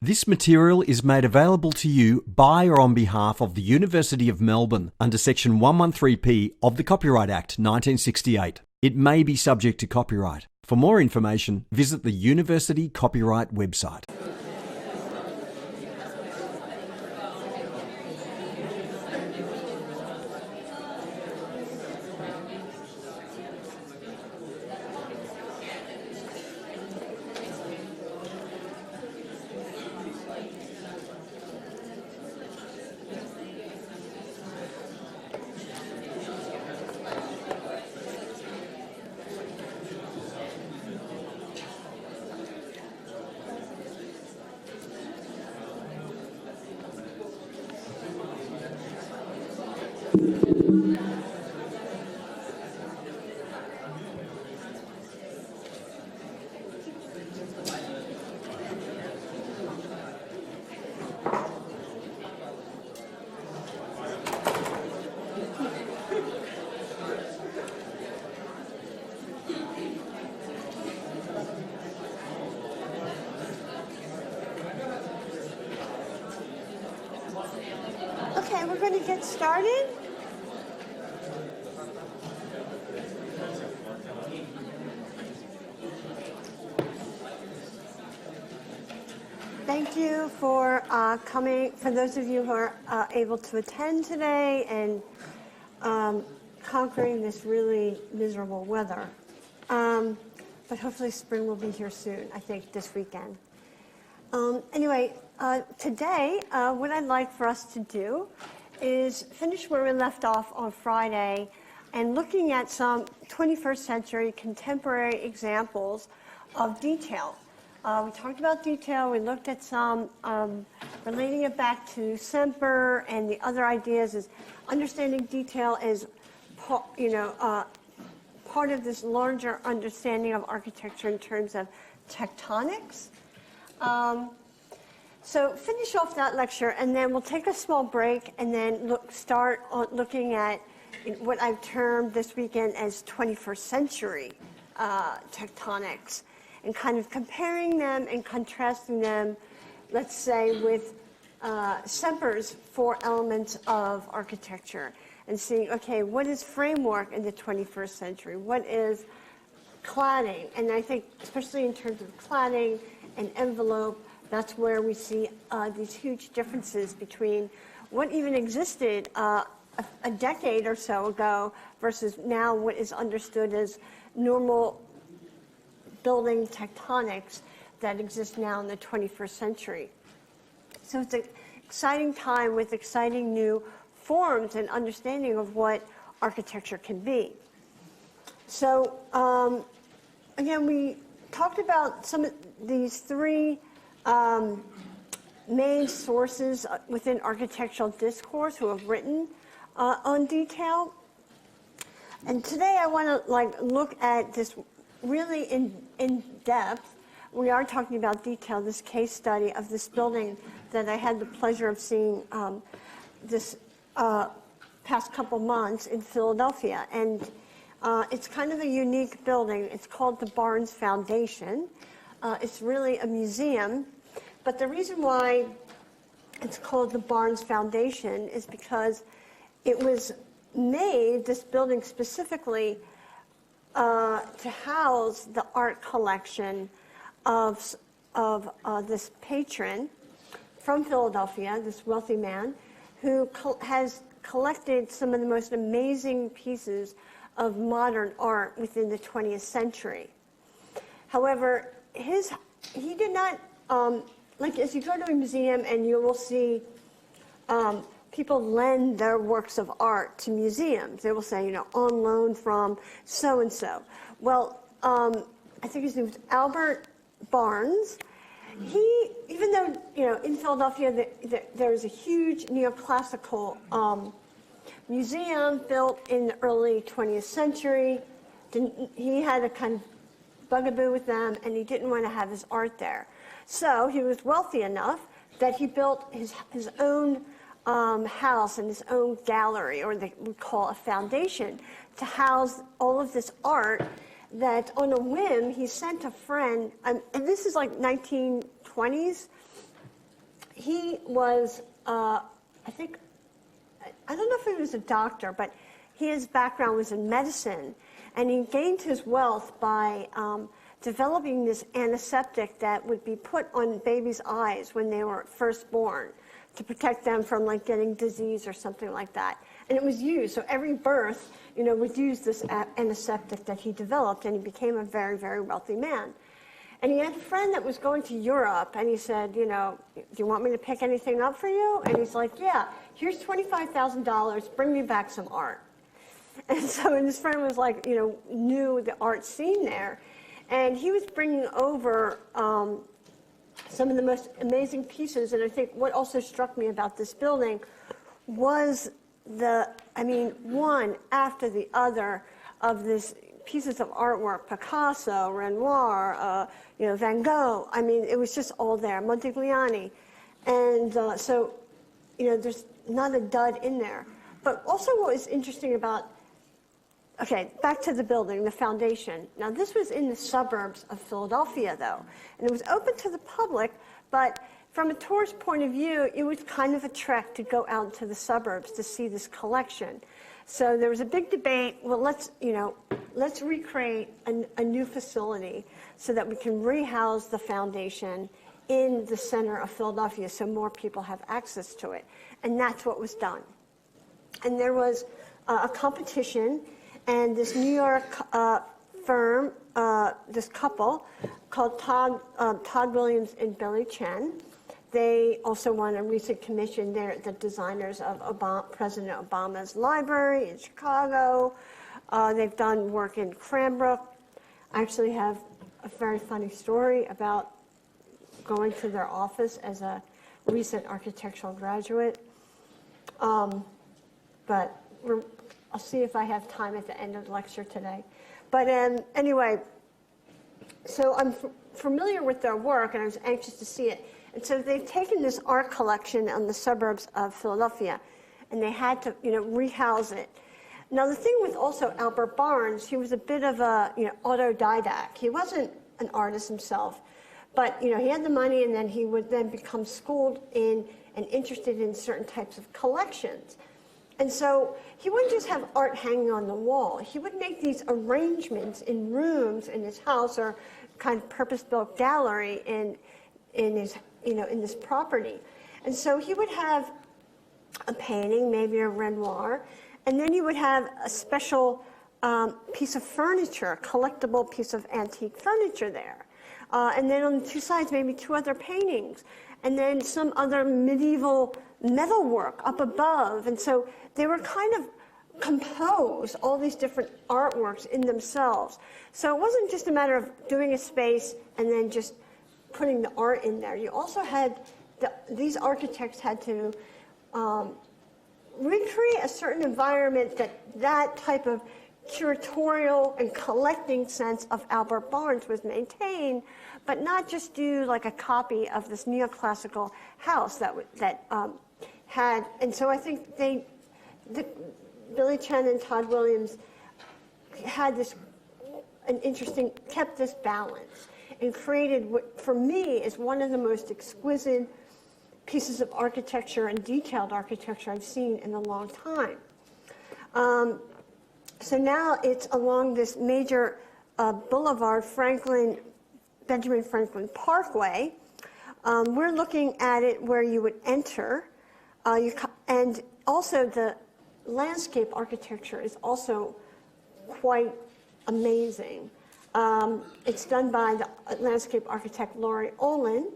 This material is made available to you by or on behalf of the University of Melbourne under Section 113P of the Copyright Act 1968. It may be subject to copyright. For more information, visit the University Copyright website. Okay, we're going to get started. Thank you for coming, for those of you who are able to attend today and conquering this really miserable weather. But hopefully spring will be here soon, I think this weekend. Anyway, today, what I'd like for us to do is finish where we left off on Friday and looking at some 21st century contemporary examples of detail. We talked about detail, we looked at some relating it back to Semper, and the other ideas is understanding detail is part of this larger understanding of architecture in terms of tectonics. So finish off that lecture, and then we'll take a small break, and then start looking at what I've termed this weekend as 21st century tectonics, and kind of comparing them and contrasting them, let's say, with Semper's 4 elements of architecture, and seeing, okay, what is framework in the 21st century? What is cladding? And I think, especially in terms of cladding and envelope, that's where we see these huge differences between what even existed a decade or so ago versus now what is understood as normal building tectonics that exist now in the 21st century. So it's an exciting time with exciting new forms and understanding of what architecture can be. So again, we talked about some of these 3 main sources within architectural discourse who have written on detail. And today I want to look at this really in depth. We are talking about detail, this case study of this building that I had the pleasure of seeing this past couple months in Philadelphia. And it's kind of a unique building. It's called the Barnes Foundation. It's really a museum. But the reason why it's called the Barnes Foundation is because it was made, this building specifically, to house the art collection of this patron from Philadelphia, this wealthy man, who has collected some of the most amazing pieces of modern art within the 20th century. However, he did not, as you go to a museum and you will see people lend their works of art to museums. They will say, on loan from so-and-so. Well, I think his name was Albert Barnes. He, even though, in Philadelphia, there's a huge neoclassical museum built in the early 20th century. He had a kind of bugaboo with them, and he didn't want to have his art there. So he was wealthy enough that he built his own house and his own gallery, or we call a foundation, to house all of this art that on a whim he sent a friend, and this is like 1920s, he was, I don't know if he was a doctor, but his background was in medicine, and he gained his wealth by developing this antiseptic that would be put on babies' eyes when they were first born to protect them from like getting disease or something like that. And it was used, so every birth, would use this antiseptic that he developed, and he became a very, very wealthy man. And he had a friend that was going to Europe, and he said, do you want me to pick anything up for you? And he's like, yeah, here's $25,000, bring me back some art. And so his friend was like, knew the art scene there. And he was bringing over some of the most amazing pieces. And I think what also struck me about this building was one after the other of these pieces of artwork, Picasso, Renoir, Van Gogh. I mean, it was just all there, Modigliani. And so, there's not a dud in there. But also what was interesting about, okay, back to the building, the foundation. Now, this was in the suburbs of Philadelphia, though. And it was open to the public, but from a tourist point of view, it was kind of a trek to go out to the suburbs to see this collection. So there was a big debate, well, let's recreate a new facility so that we can rehouse the foundation in the center of Philadelphia so more people have access to it. And that's what was done. And there was a competition, and this New York firm, this couple called Todd Williams and Billy Chen, they also won a recent commission. They're the designers of President Obama's library in Chicago. They've done work in Cranbrook. I actually have a very funny story about going to their office as a recent architectural graduate. But I'll see if I have time at the end of the lecture today. But anyway, so I'm familiar with their work, and I was anxious to see it. And so they've taken this art collection in the suburbs of Philadelphia, and they had to, rehouse it. Now, the thing with also Albert Barnes, he was a bit of a, autodidact. He wasn't an artist himself, but, he had the money, and then he would then become schooled in and interested in certain types of collections. And so he wouldn't just have art hanging on the wall. He would make these arrangements in rooms in his house or kind of purpose-built gallery in his, in this property. And so he would have a painting, maybe a Renoir, and then he would have a special piece of furniture, a collectible piece of antique furniture there. And then on the two sides, maybe two other paintings, and then some other medieval metalwork up above. And so they were kind of compose all these different artworks in themselves. So it wasn't just a matter of doing a space and then just putting the art in there. You also had, these architects had to recreate a certain environment that type of curatorial and collecting sense of Albert Barnes was maintained, but not just do like a copy of this neoclassical house that had, and so I think Billy Chen and Todd Williams had kept this balance and created what for me is one of the most exquisite pieces of architecture and detailed architecture I've seen in a long time. So now it's along this major boulevard, Benjamin Franklin Parkway. We're looking at it where you would enter, and also the landscape architecture is also quite amazing. It's done by the landscape architect Laurie Olin,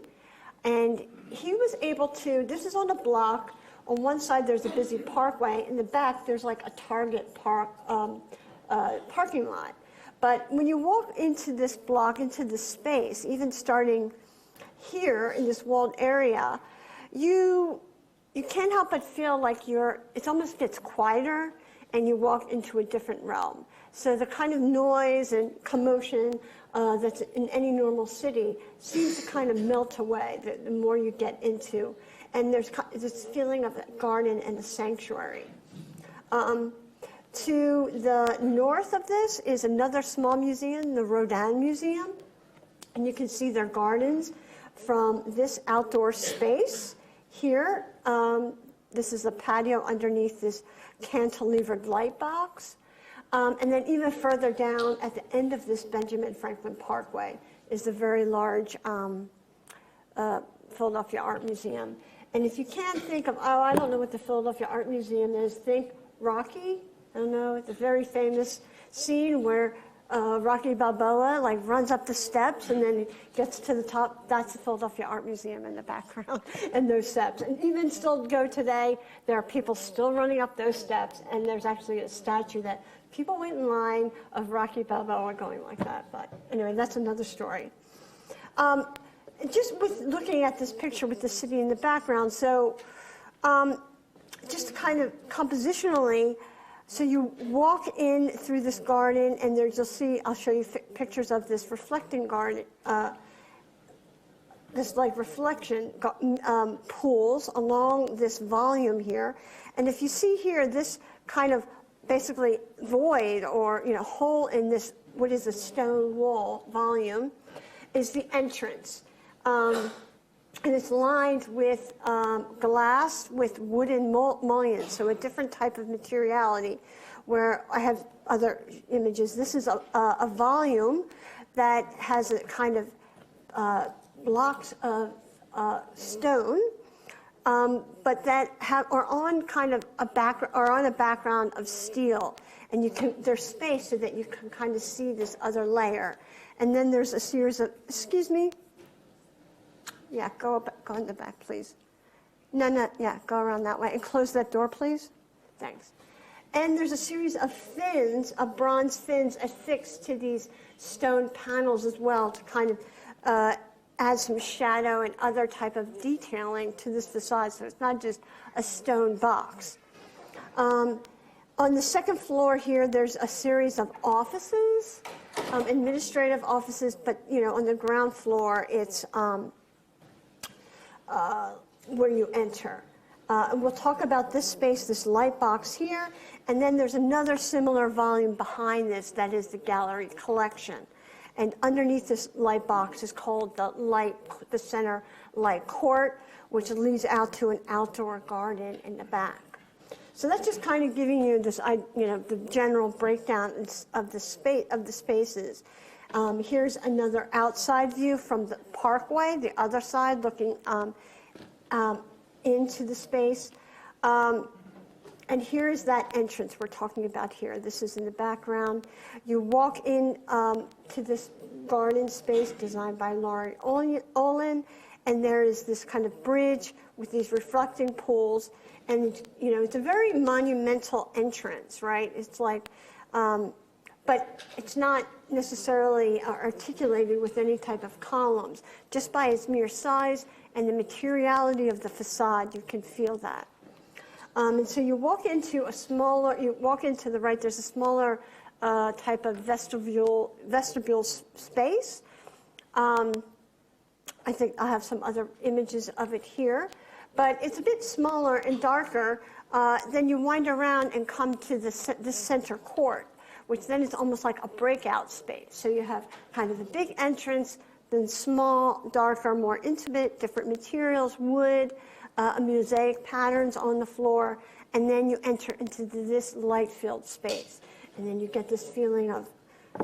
and he was able to, this is on a block. On one side, there's a busy parkway. In the back, there's like a Target parking lot. But when you walk into this block, into this space, even starting here in this walled area, you can't help but feel like it almost gets quieter and you walk into a different realm. So the kind of noise and commotion that's in any normal city seems to kind of melt away the more you get into. And there's this feeling of a garden and a sanctuary. To the north of this is another small museum, the Rodin Museum. And you can see their gardens from this outdoor space Here, this is a patio underneath this cantilevered light box. And then even further down at the end of this Benjamin Franklin Parkway is the very large Philadelphia Art Museum. And if you can't think of, oh, I don't know what the Philadelphia Art Museum is, think Rocky. I don't know, it's a very famous scene where Rocky Balboa like runs up the steps and then gets to the top. That's the Philadelphia Art Museum in the background and those steps. And even still go today, there are people still running up those steps, and there's actually a statue that people wait in line of Rocky Balboa going like that. But anyway, that's another story. Just with looking at this picture with the city in the background, so just kind of compositionally, so you walk in through this garden, and there's, you'll see, I'll show you pictures of this reflecting garden, this like reflection pools along this volume here. And if you see here, this kind of basically void or hole in this, what is a stone wall volume, is the entrance. And it's lined with glass with wooden mullions, so a different type of materiality, where I have other images. This is a volume that has a kind of blocks of stone, but that are on kind of a background of steel, and there's space so that you can kind of see this other layer. And then there's a series of, excuse me. Yeah, go in the back, please. No, yeah, go around that way. And close that door, please. Thanks. And there's a series of fins, of bronze fins affixed to these stone panels as well to kind of add some shadow and other type of detailing to this facade, so it's not just a stone box. On the second floor here, there's a series of offices, administrative offices, but on the ground floor, it's where you enter. And we'll talk about this space, this light box here, and then there's another similar volume behind this that is the gallery collection. And underneath this light box is called the center light court, which leads out to an outdoor garden in the back. So that's just kind of giving you this, the general breakdown of the spaces. Here's another outside view from the parkway, the other side, looking into the space. And here's that entrance we're talking about here. This is in the background. You walk in to this garden space designed by Laurie Olin, and there is this kind of bridge with these reflecting pools. And, it's a very monumental entrance, right? It's like, but it's not necessarily articulated with any type of columns. Just by its mere size and the materiality of the facade, you can feel that. And so you walk into the right, there's a smaller type of vestibule space. I think I'll have some other images of it here. But it's a bit smaller and darker. Then you wind around and come to this center court, which then is almost like a breakout space. So you have kind of the big entrance, then small, darker, more intimate, different materials, wood, mosaic patterns on the floor, and then you enter into this light-filled space. And then you get this feeling of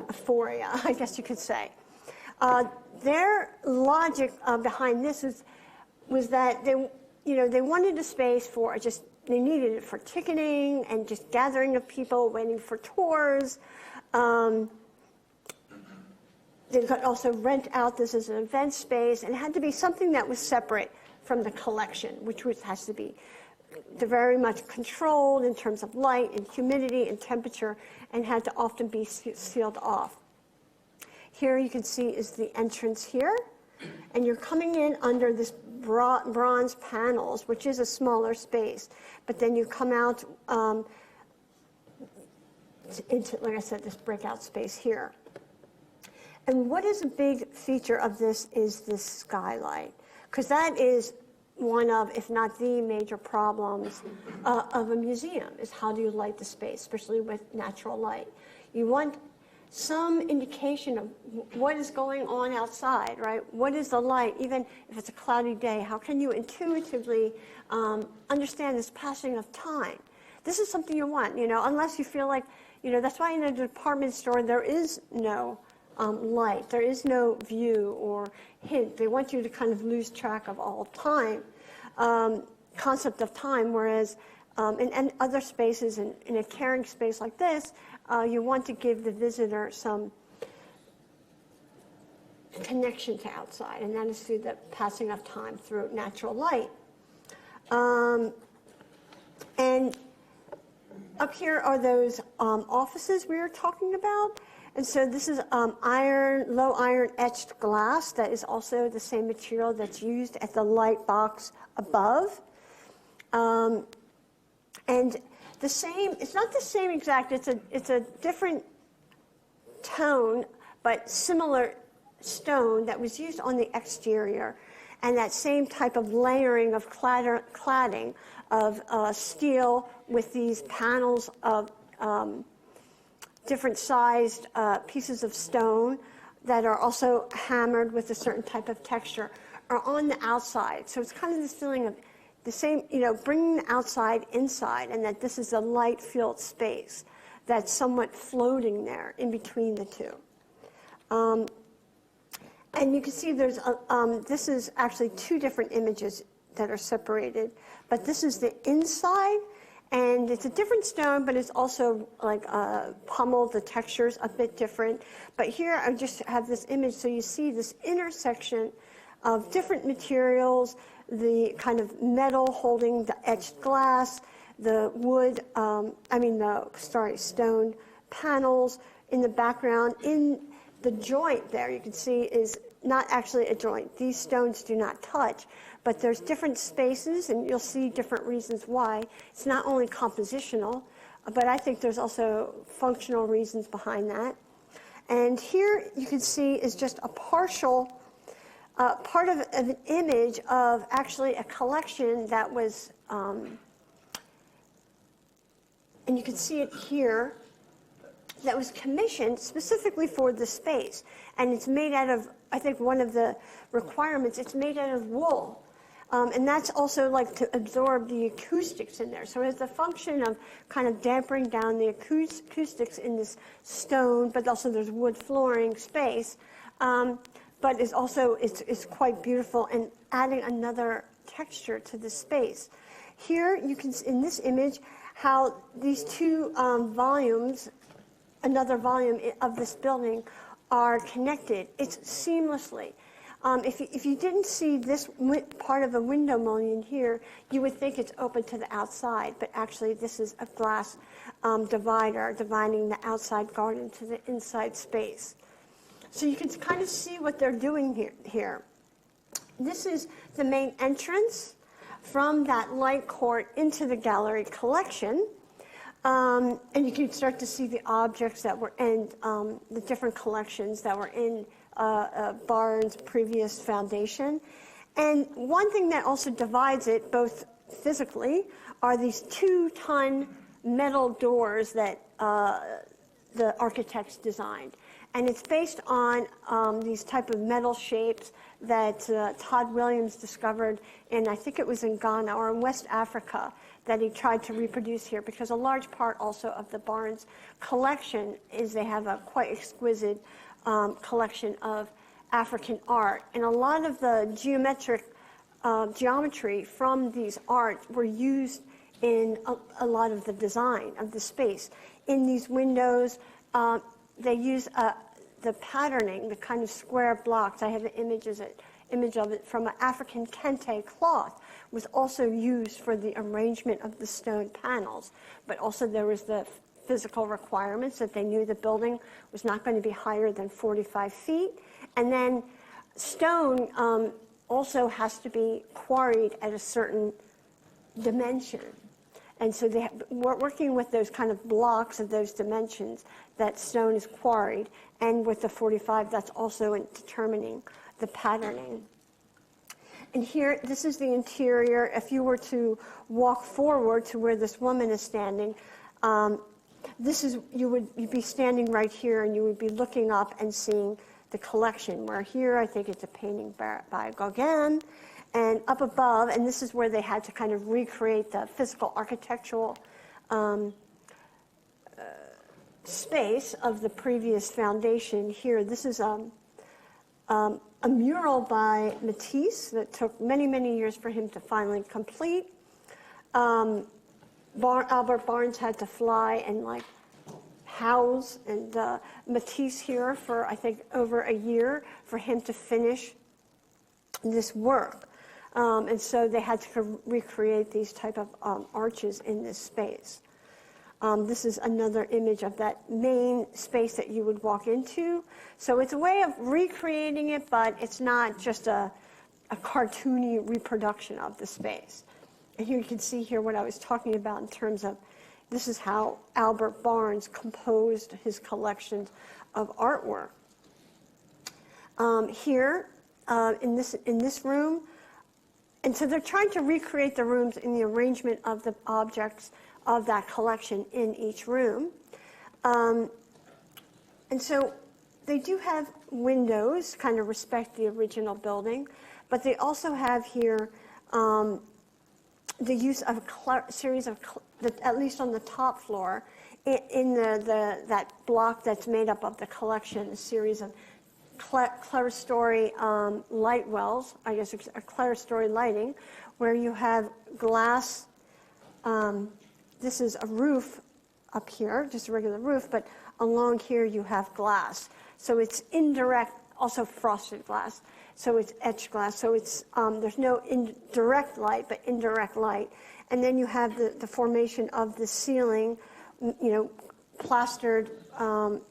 euphoria, I guess you could say. Their logic behind this was that they wanted a space for they needed it for ticketing and just gathering of people waiting for tours. They could also rent out this as an event space, and it had to be something that was separate from the collection, which has to be very much controlled in terms of light and humidity and temperature, and had to often be sealed off. Here you can see is the entrance here, and you're coming in under this bronze panels, which is a smaller space, but then you come out into, like I said, this breakout space here. And what is a big feature of this is this skylight, because that is one of, if not the major problems of a museum, is how do you light the space, especially with natural light. You want some indication of what is going on outside, right? What is the light, even if it's a cloudy day? How can you intuitively understand this passing of time? This is something you want, unless you feel like, that's why in a department store there is no light. There is no view or hint. They want you to kind of lose track of all time, concept of time, whereas in other spaces, in a caring space like this, you want to give the visitor some connection to outside, and that is through the passing of time through natural light. And up here are those offices we were talking about. And so this is low iron etched glass that is also the same material that's used at the light box above. And the same, it's not the same exact, it's a different tone, but similar stone that was used on the exterior. And that same type of layering of cladding of steel with these panels of different sized pieces of stone that are also hammered with a certain type of texture are on the outside. So it's kind of this feeling of the same, bringing the outside inside, and that this is a light-filled space that's somewhat floating there in between the two. And you can see there's this is actually two different images that are separated, but this is the inside, and it's a different stone, but it's also like pummeled, the texture's a bit different. But here I just have this image, so you see this intersection of different materials, the kind of metal holding the etched glass, the wood, stone panels in the background. In the joint there, you can see, is not actually a joint. These stones do not touch, but there's different spaces, and you'll see different reasons why. It's not only compositional, but I think there's also functional reasons behind that. And here you can see is just a partial part of an image of actually a collection that was, and you can see it here, that was commissioned specifically for this space. And it's made out of, I think one of the requirements, it's made out of wool. And that's also like to absorb the acoustics in there. So it's a function of kind of dampening down the acoustics in this stone, but also there's wood flooring space. But it's also, it's quite beautiful and adding another texture to the space. Here you can see in this image how these two volumes, another volume of this building, are connected. It's seamlessly. If you didn't see this part of the window mullion here, you would think it's open to the outside, but actually this is a glass divider dividing the outside garden to the inside space. So you can kind of see what they're doing here. This is the main entrance from that light court into the gallery collection. And you can start to see the objects that were in the different collections that were in Barnes' previous foundation. And one thing that also divides it, both physically, are these 2-ton metal doors that the architects designed. And it's based on these type of metal shapes that Todd Williams discovered in, I think it was in Ghana or in West Africa, that he tried to reproduce here, because a large part also of the Barnes collection is they have a quite exquisite collection of African art. And a lot of the geometry from these art were used in a lot of the design of the space. In these windows, they use the patterning, the kind of square blocks. I have an image of it from an African kente cloth, was also used for the arrangement of the stone panels. But also there was the physical requirements that they knew the building was not going to be higher than 45 feet. And then stone also has to be quarried at a certain dimension. And so we're working with those kind of blocks of those dimensions, that stone is quarried. And with the 45, that's also in determining the patterning. And here, this is the interior. If you were to walk forward to where this woman is standing, this is, you'd be standing right here and you would be looking up and seeing the collection, where here I think it's a painting by Gauguin, and up above, and this is where they had to kind of recreate the physical architectural space of the previous foundation here. This is a mural by Matisse that took many, many years for him to finally complete. Albert Barnes had to fly and like house and Matisse here for I think over a year for him to finish this work. And so they had to recreate these type of arches in this space. This is another image of that main space that you would walk into. So it's a way of recreating it, but it's not just a cartoony reproduction of the space. And here you can see here what I was talking about in terms of this is how Albert Barnes composed his collections of artwork. Here in this room, and so they're trying to recreate the rooms in the arrangement of the objects of that collection in each room. And so they do have windows, kind of respect the original building, but they also have here the use of a series of, at least on the top floor, in that block that's made up of the collection, a series of clerestory light wells, I guess it's a clerestory lighting, where you have glass. This is a roof up here, just a regular roof, but along here you have glass. So it's indirect, also frosted glass. So it's etched glass. So it's there's no direct light, but indirect light. And then you have the formation of the ceiling, plastered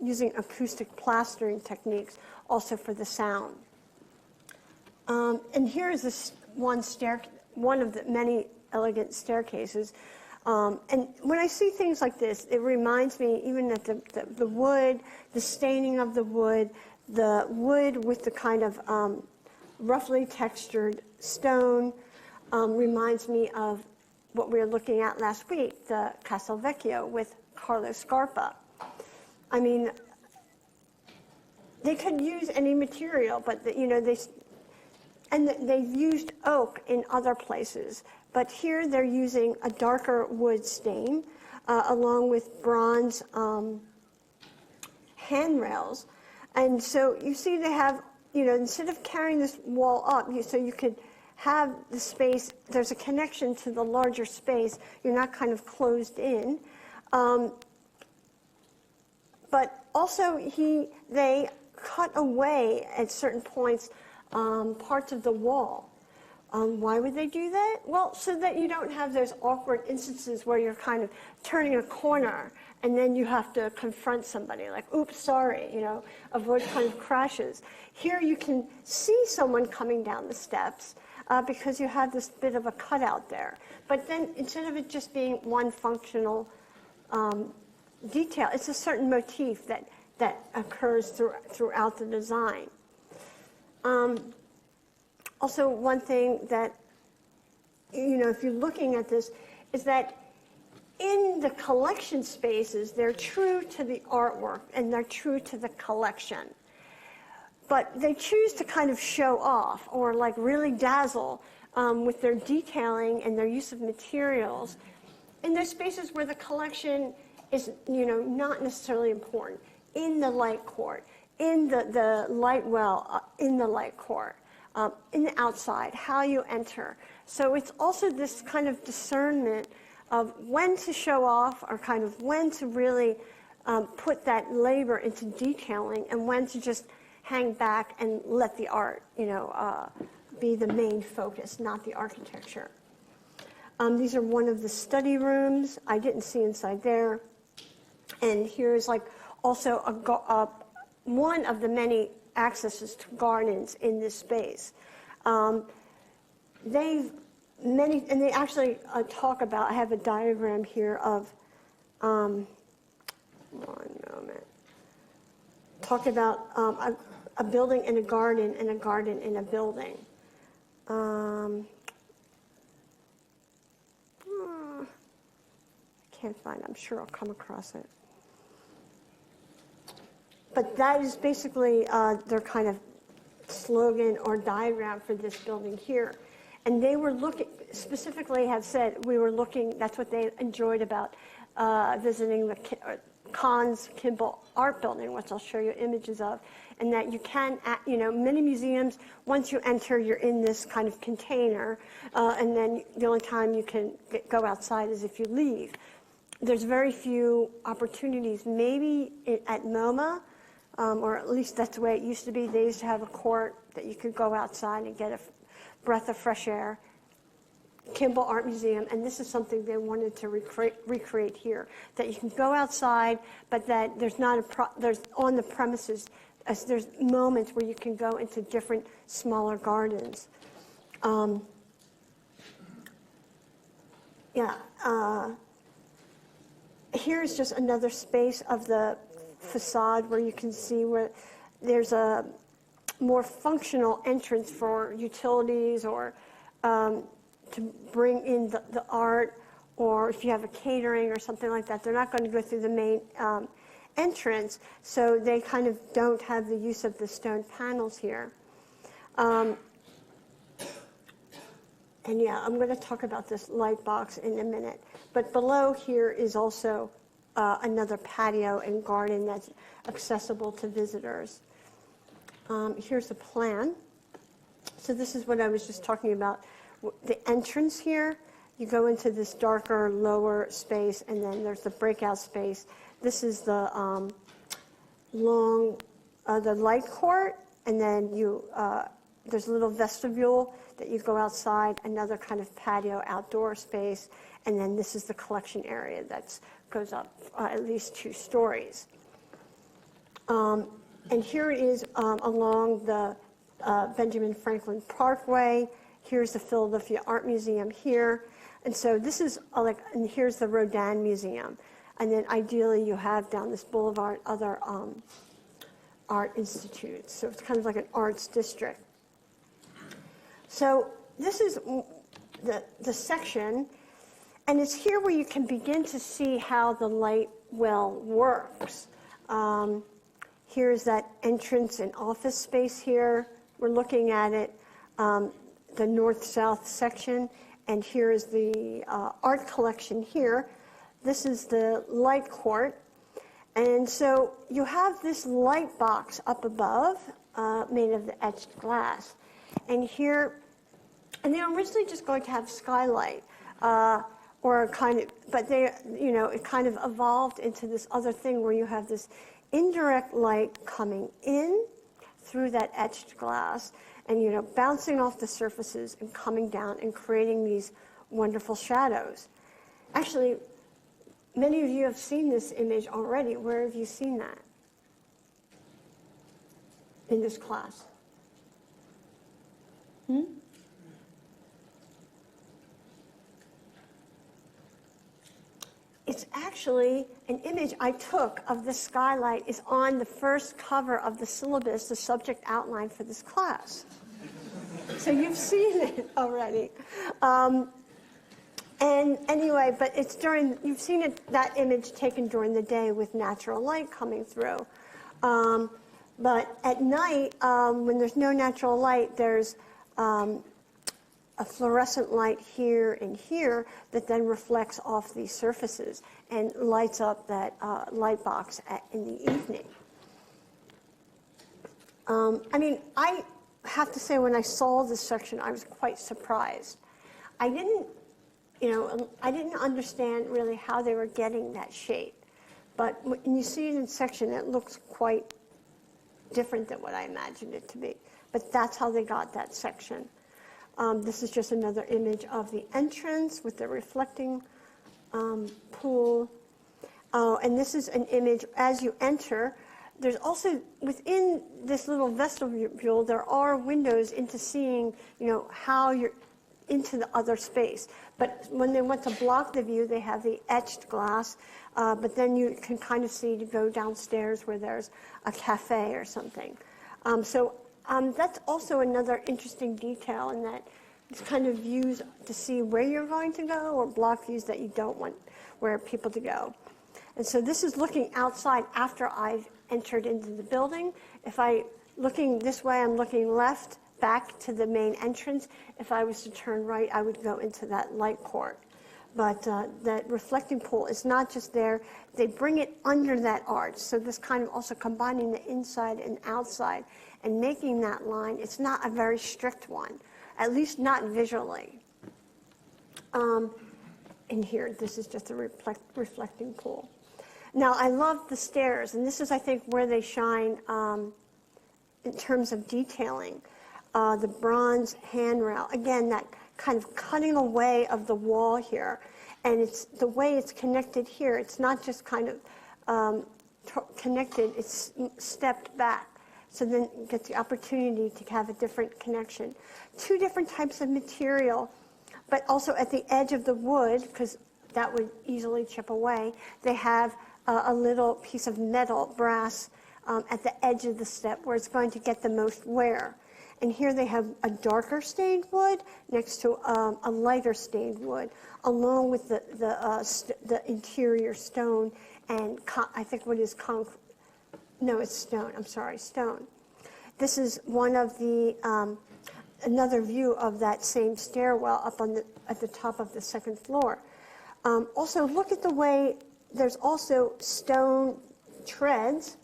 using acoustic plastering techniques, also for the sound. And here is this one of the many elegant staircases. And when I see things like this, it reminds me even that the wood, the staining of the wood with the kind of roughly textured stone reminds me of what we were looking at last week, the Castel Vecchio with Carlo Scarpa. I mean, they could use any material, but they've used oak in other places. But here they're using a darker wood stain along with bronze handrails. And so you see they have, instead of carrying this wall up, so you could have the space, there's a connection to the larger space. You're not kind of closed in. But also they cut away at certain points parts of the wall. Why would they do that? Well, so that you don't have those awkward instances where you're kind of turning a corner and then you have to confront somebody like, oops, sorry, avoid kind of crashes. Here you can see someone coming down the steps because you have this bit of a cutout there. But then instead of it just being one functional detail, it's a certain motif that occurs throughout the design. Also, one thing that, if you're looking at this, is that in the collection spaces, they're true to the artwork and they're true to the collection. But they choose to kind of show off or like really dazzle with their detailing and their use of materials in those spaces where the collection is, not necessarily important. In the light court, in the light well, in the light court. In the outside, how you enter. So it's also this kind of discernment of when to show off or kind of when to really put that labor into detailing and when to just hang back and let the art, be the main focus, not the architecture. These are one of the study rooms. I didn't see inside there. And here's like also one of the many accesses to gardens in this space. They actually talk about, I have a diagram here of, one moment, talk about a building in a garden and a garden in a building. I can't find it, I'm sure I'll come across it. but that is basically their kind of slogan or diagram for this building here. And they were looking, specifically have said, we were looking, that's what they enjoyed about visiting the Kahn's Kimball Art Building, which I'll show you images of, and that you can, many museums, once you enter, you're in this kind of container, and then the only time you can go outside is if you leave. There's very few opportunities, maybe at MoMA, or at least that's the way it used to be. They used to have a court that you could go outside and get a breath of fresh air. Kimball Art Museum, and this is something they wanted to recreate here, that you can go outside, but that there's not there's on the premises, there's moments where you can go into different smaller gardens. Here's just another space of the facade where you can see where there's a more functional entrance for utilities or to bring in the art, or if you have a catering or something like that. They're not going to go through the main entrance, so they kind of don't have the use of the stone panels here. And yeah, I'm going to talk about this light box in a minute. But below here is also another patio and garden that's accessible to visitors. Here's a plan. So this is what I was just talking about. The entrance here, you go into this darker, lower space, and then there's the breakout space. This is the the light court, and then there's a little vestibule that you go outside, another kind of patio outdoor space, and then this is the collection area that goes up at least 2 stories. And here it is along the Benjamin Franklin Parkway. Here's the Philadelphia Art Museum here. And so this is and here's the Rodin Museum. And then ideally you have down this boulevard other art institutes. So it's kind of like an arts district. So this is the section, and it's here where you can begin to see how the light well works. Here's that entrance and office space here. We're looking at it, the north-south section, and here is the art collection here. This is the light court. And so you have this light box up above made of the etched glass. And here, and they were originally just going to have skylight, or kind of, but they, it kind of evolved into this other thing where you have this indirect light coming in through that etched glass and, bouncing off the surfaces and coming down and creating these wonderful shadows. Actually, many of you have seen this image already. Where have you seen that? In this class? It's actually an image I took of the skylight. Is on the first cover of the syllabus, the subject outline for this class. So you've seen it already. And anyway, but it's you've seen it, that image taken during the day with natural light coming through. But at night, when there's no natural light, there's a fluorescent light here and here that then reflects off these surfaces and lights up that light box in the evening. I have to say, when I saw this section, I was quite surprised. I didn't understand really how they were getting that shape. But when you see it in section, it looks quite different than what I imagined it to be. But that's how they got that section. This is just another image of the entrance with the reflecting pool. And this is an image as you enter. There's also, within this little vestibule, there are windows into seeing, how you're into the other space. But when they want to block the view, they have the etched glass. But then you can kind of see to go downstairs where there's a cafe or something. That's also another interesting detail, in that it's kind of views to see where you're going to go, or block views that you don't want where people to go. And so this is looking outside after I've entered into the building. If I looking this way, I'm looking left back to the main entrance. If I was to turn right, I would go into that light court. But that reflecting pool is not just there, they bring it under that arch. So this kind of also combining the inside and outside and making that line, it's not a very strict one, at least not visually. And here, this is just a reflecting pool. Now, I love the stairs, and this is, I think, where they shine in terms of detailing. The bronze handrail, again, that kind of cutting away of the wall here. And it's the way it's connected here. It's not just kind of connected, it's stepped back. So then you get the opportunity to have a different connection. Two different types of material, but also at the edge of the wood, because that would easily chip away, they have a little piece of metal, brass, at the edge of the step where it's going to get the most wear. And here they have a darker stained wood next to a lighter stained wood, along with the interior stone and I think what is concrete. No, it's stone. I'm sorry, stone. This is one of the another view of that same stairwell up on at the top of the second floor. Also, look at the way there's also stone treads,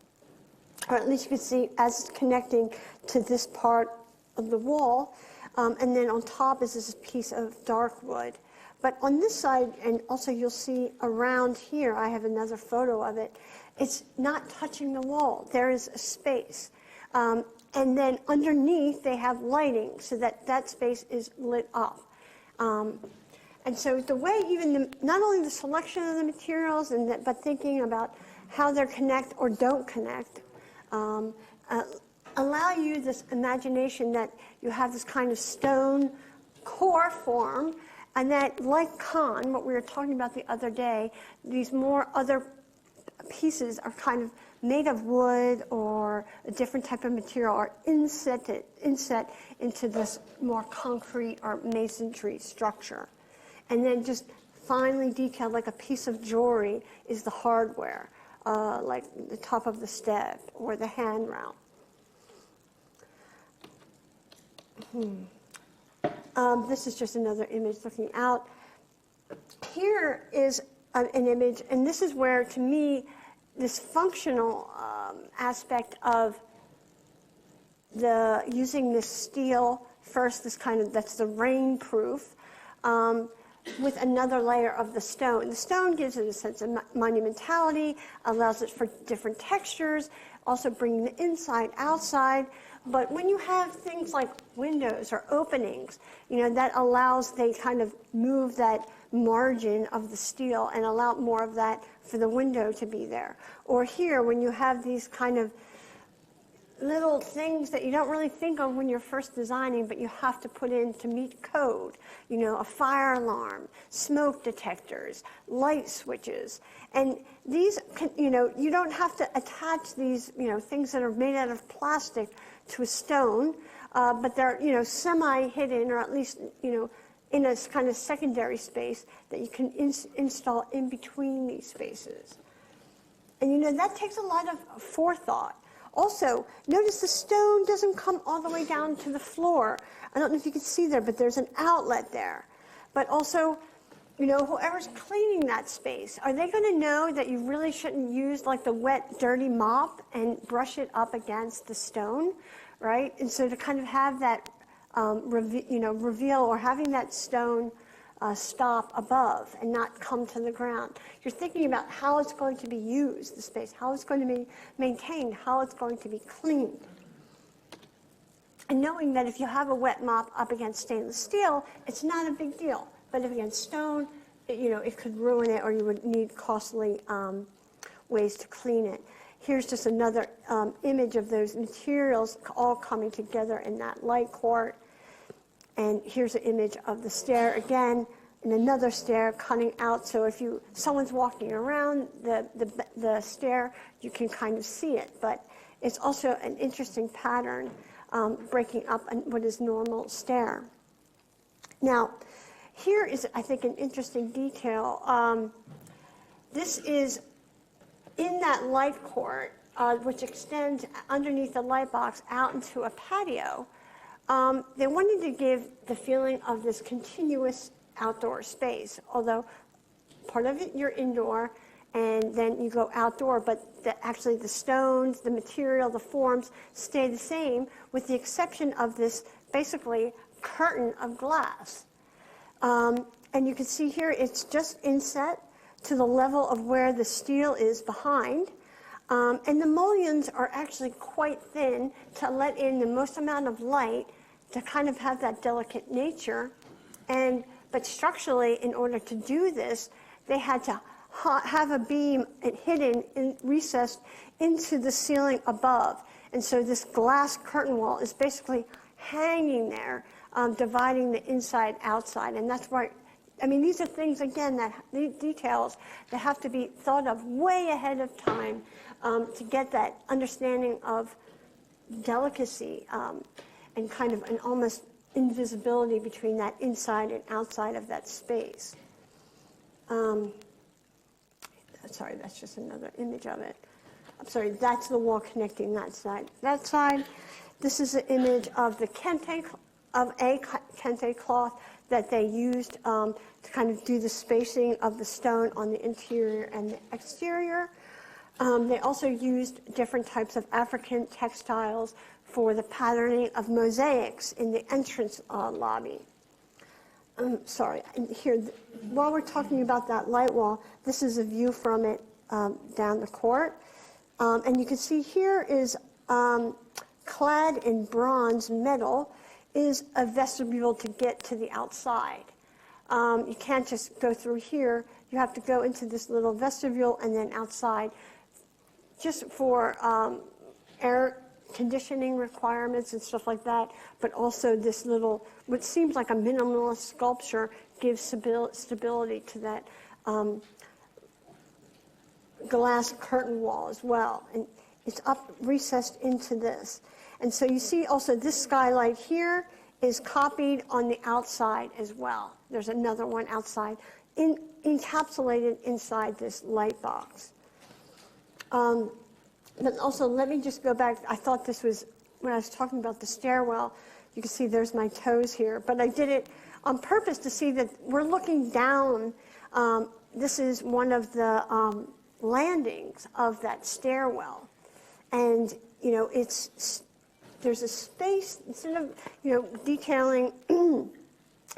or at least you can see as it's connecting to this part of the wall, and then on top is this piece of dark wood. But on this side, and also you'll see around here, I have another photo of it, it's not touching the wall. There is a space. And then underneath, they have lighting so that that space is lit up. And so the way even not only the selection of the materials, but thinking about how they connect or don't connect, allow you this imagination that you have this kind of stone core form, and that, like Khan, what we were talking about the other day, these more other pieces are kind of made of wood or a different type of material, or inset into this more concrete or masonry structure. And then just finely detailed, like a piece of jewelry, is the hardware, like the top of the step or the handrail. This is just another image looking out. Here is an image, and this is where, to me, this functional aspect of using this steel first, this kind of, that's the rain-proof, with another layer of the stone. The stone gives it a sense of monumentality, allows it for different textures, also bringing the inside, outside. But when you have things like windows or openings, that allows, they kind of move that margin of the steel and allow more of that for the window to be there. Or here, when you have these kind of little things that you don't really think of when you're first designing, but you have to put in to meet code, a fire alarm, smoke detectors, light switches. And these, you don't have to attach these, things that are made out of plastic to a stone, but they're, semi-hidden, or at least, in a kind of secondary space that you can install in between these spaces. And, that takes a lot of forethought. Also, notice the stone doesn't come all the way down to the floor. I don't know if you can see there, but there's an outlet there. But also, whoever's cleaning that space, are they going to know that you really shouldn't use like the wet, dirty mop and brush it up against the stone, right? And so to kind of have that reveal, or having that stone stop above and not come to the ground. You're thinking about how it's going to be used, the space, how it's going to be maintained, how it's going to be cleaned. And knowing that if you have a wet mop up against stainless steel, it's not a big deal. But if against stone, it could ruin it, or you would need costly ways to clean it. Here's just another image of those materials all coming together in that light court. And here's an image of the stair again, and another stair cutting out. So if someone's walking around the stair, you can kind of see it. But it's also an interesting pattern, breaking up what is normal stair. Now, here is, I think, an interesting detail. This is in that light court. which extends underneath the light box out into a patio. They wanted to give the feeling of this continuous outdoor space, although part of it you're indoor and then you go outdoor, but actually the stones, the material, the forms stay the same with the exception of this basically curtain of glass. And you can see here it's just inset to the level of where the steel is behind. And the mullions are actually quite thin to let in the most amount of light to kind of have that delicate nature. But structurally, in order to do this, they had to have a beam hidden and recessed into the ceiling above. And so this glass curtain wall is basically hanging there, dividing the inside outside. And that's why, I mean, these are things, again, these details that have to be thought of way ahead of time to get that understanding of delicacy and kind of an almost invisibility between that inside and outside of that space. Sorry, that's just another image of it. I'm sorry, that's the wall connecting that side. That side, this is an image of a kente cloth that they used to kind of do the spacing of the stone on the interior and the exterior. They also used different types of African textiles for the patterning of mosaics in the entrance lobby. Sorry, here, while we're talking about that light wall, this is a view from it down the court. And you can see here is clad in bronze metal is a vestibule to get to the outside. You can't just go through here. You have to go into this little vestibule and then outside just for air conditioning requirements and stuff like that, but also this little, what seems like a minimalist sculpture gives stability to that glass curtain wall as well. And it's up recessed into this. And so you see also this skylight here is copied on the outside as well. There's another one outside, encapsulated inside this light box. But also, let me just go back. I thought this was, when I was talking about the stairwell, you can see there's my toes here. But I did it on purpose to see that we're looking down. This is one of the landings of that stairwell. And, you know, there's a space, instead of, you know, detailing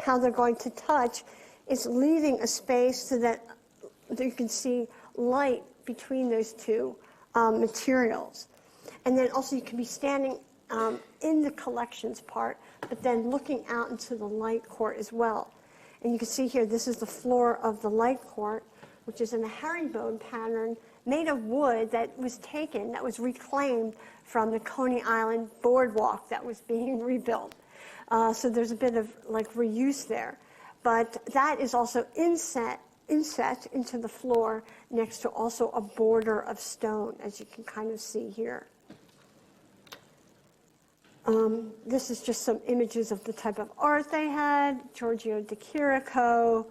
how they're going to touch, it's leaving a space so that you can see light between those two materials. And then also you can be standing in the collections part, but then looking out into the light court as well. And you can see here, this is the floor of the light court, which is in a herringbone pattern made of wood that was taken, that was reclaimed from the Coney Island boardwalk that was being rebuilt. So there's a bit of like reuse there. But that is also inset into the floor next to also a border of stone, as you can kind of see here. This is just some images of the type of art they had. Giorgio de Chirico,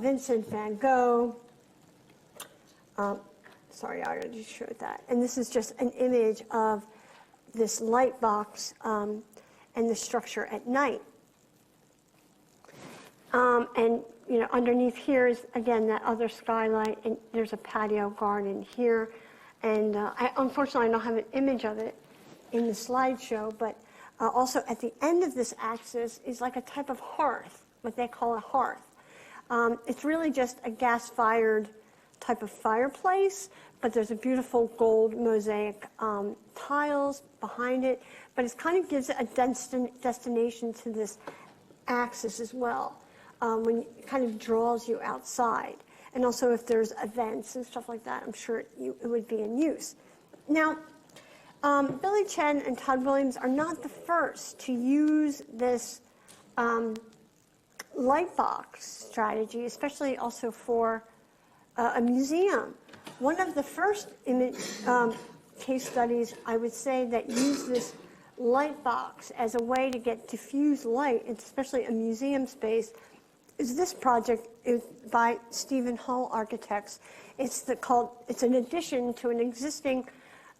Vincent van Gogh. Sorry, I already showed that. And this is just an image of this light box and the structure at night. And you know, underneath here is, again, that other skylight, and there's a patio garden here. And unfortunately, I don't have an image of it in the slideshow, but also at the end of this axis is like a type of hearth, what they call a hearth. It's really just a gas-fired type of fireplace, but there's a beautiful gold mosaic tiles behind it, but it kind of gives it a destination to this axis as well. When it kind of draws you outside. And also if there's events and stuff like that, I'm sure it would be in use. Now, Billy Chen and Todd Williams are not the first to use this light box strategy, especially also for a museum. One of the first case studies, I would say, that used this light box as a way to get diffuse light, especially a museum space, is this project by Stephen Hull Architects. It's an addition to an existing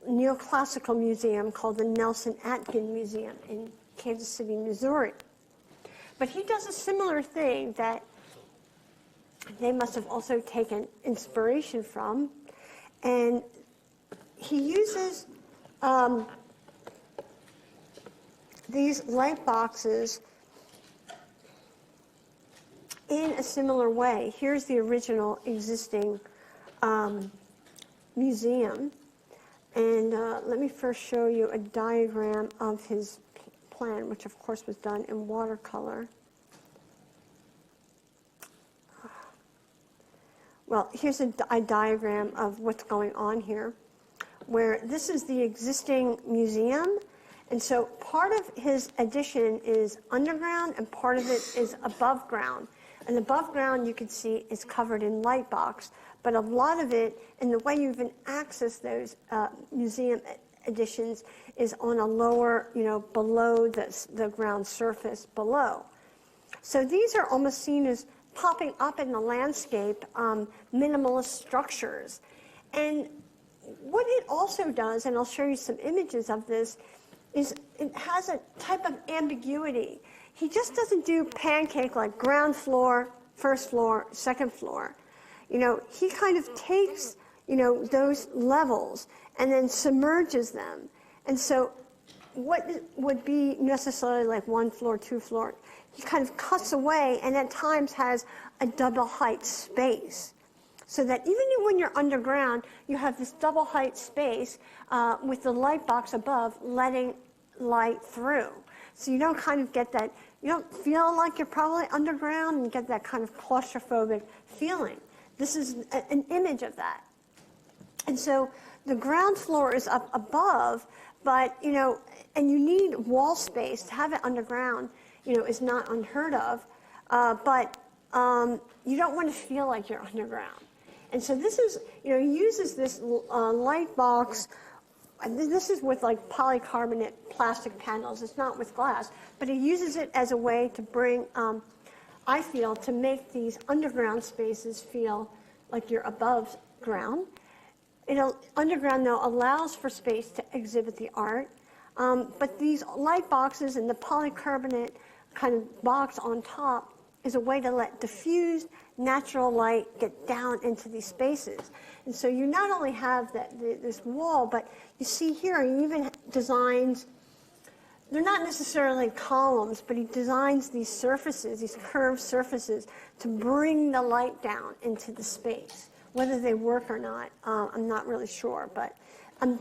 neoclassical museum called the Nelson Atkin Museum in Kansas City, Missouri. But he does a similar thing that they must have also taken inspiration from, and he uses these light boxes in a similar way. Here's the original existing museum, and let me first show you a diagram of his plan, which of course was done in watercolor. Well, here's a diagram of what's going on here, where this is the existing museum, and so part of his addition is underground and part of it is above ground. And above ground, you can see, is covered in light box, but a lot of it, and the way you even access those museum additions is on a lower, below the ground surface below. So these are almost seen as popping up in the landscape, minimalist structures. And what it also does, and I'll show you some images of this, is it has a type of ambiguity. He just doesn't do pancake like ground floor, first floor, second floor. He kind of takes, those levels and then submerges them. And so what would be necessarily like one floor, two floor, he kind of cuts away and at times has a double height space. So that even when you're underground, you have this double height space with the light box above letting light through. So you don't kind of get that, you don't feel like you're probably underground and get that kind of claustrophobic feeling. This is an image of that. And so the ground floor is up above, but, and you need wall space to have it underground, is not unheard of, but you don't want to feel like you're underground. And so this is, he uses this light box. This is with like polycarbonate plastic panels. It's not with glass, but he uses it as a way to bring, I feel, to make these underground spaces feel like you're above ground. Underground, though, allows for space to exhibit the art, but these light boxes and the polycarbonate kind of box on top is a way to let diffused natural light get down into these spaces. And so you not only have this wall, but you see here he even designs, they're not necessarily columns, but he designs these surfaces, these curved surfaces, to bring the light down into the space. Whether they work or not, I'm not really sure. But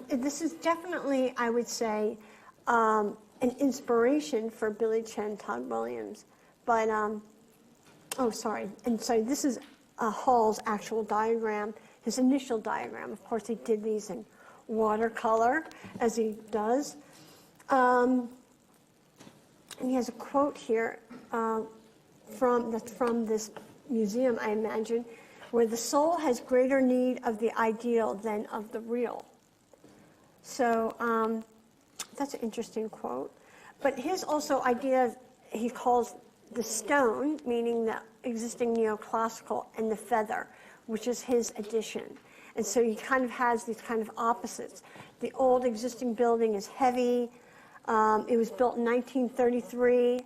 this is definitely, I would say, an inspiration for Billy Chen Todd Williams. But, oh, sorry. And so this is Hall's actual diagram, his initial diagram. Of course, he did these in watercolor, as he does. And he has a quote here from this museum, I imagine, where the soul has greater need of the ideal than of the real. So that's an interesting quote. But his also idea, he calls the stone, meaning the existing neoclassical, and the feather, which is his addition. And so he kind of has these kind of opposites. The old existing building is heavy. It was built in 1933.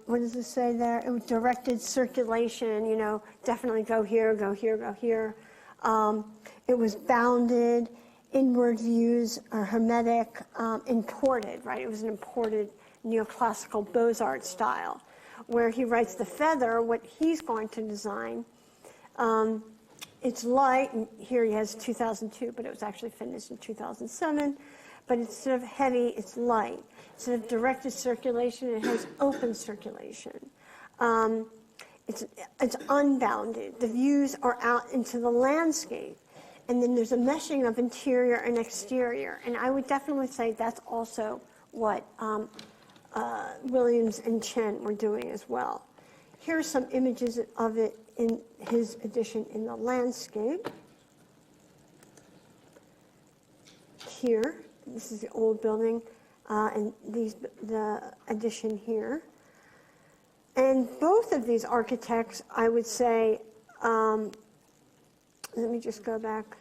What does it say there? It was directed circulation, definitely go here, go here, go here. It was bounded, inward views are hermetic, imported, right? It was an imported neoclassical Beaux-Arts style, where he writes the feather, what he's going to design. It's light, and here he has 2002, but it was actually finished in 2007. But instead of heavy, it's light. Instead of directed circulation, it has open circulation. It's unbounded. The views are out into the landscape. And then there's a meshing of interior and exterior. And I would definitely say that's also what Williams and Chen were doing as well. Here are some images of it in his edition in the landscape. Here, this is the old building, and the addition here. And both of these architects, I would say, let me just go back.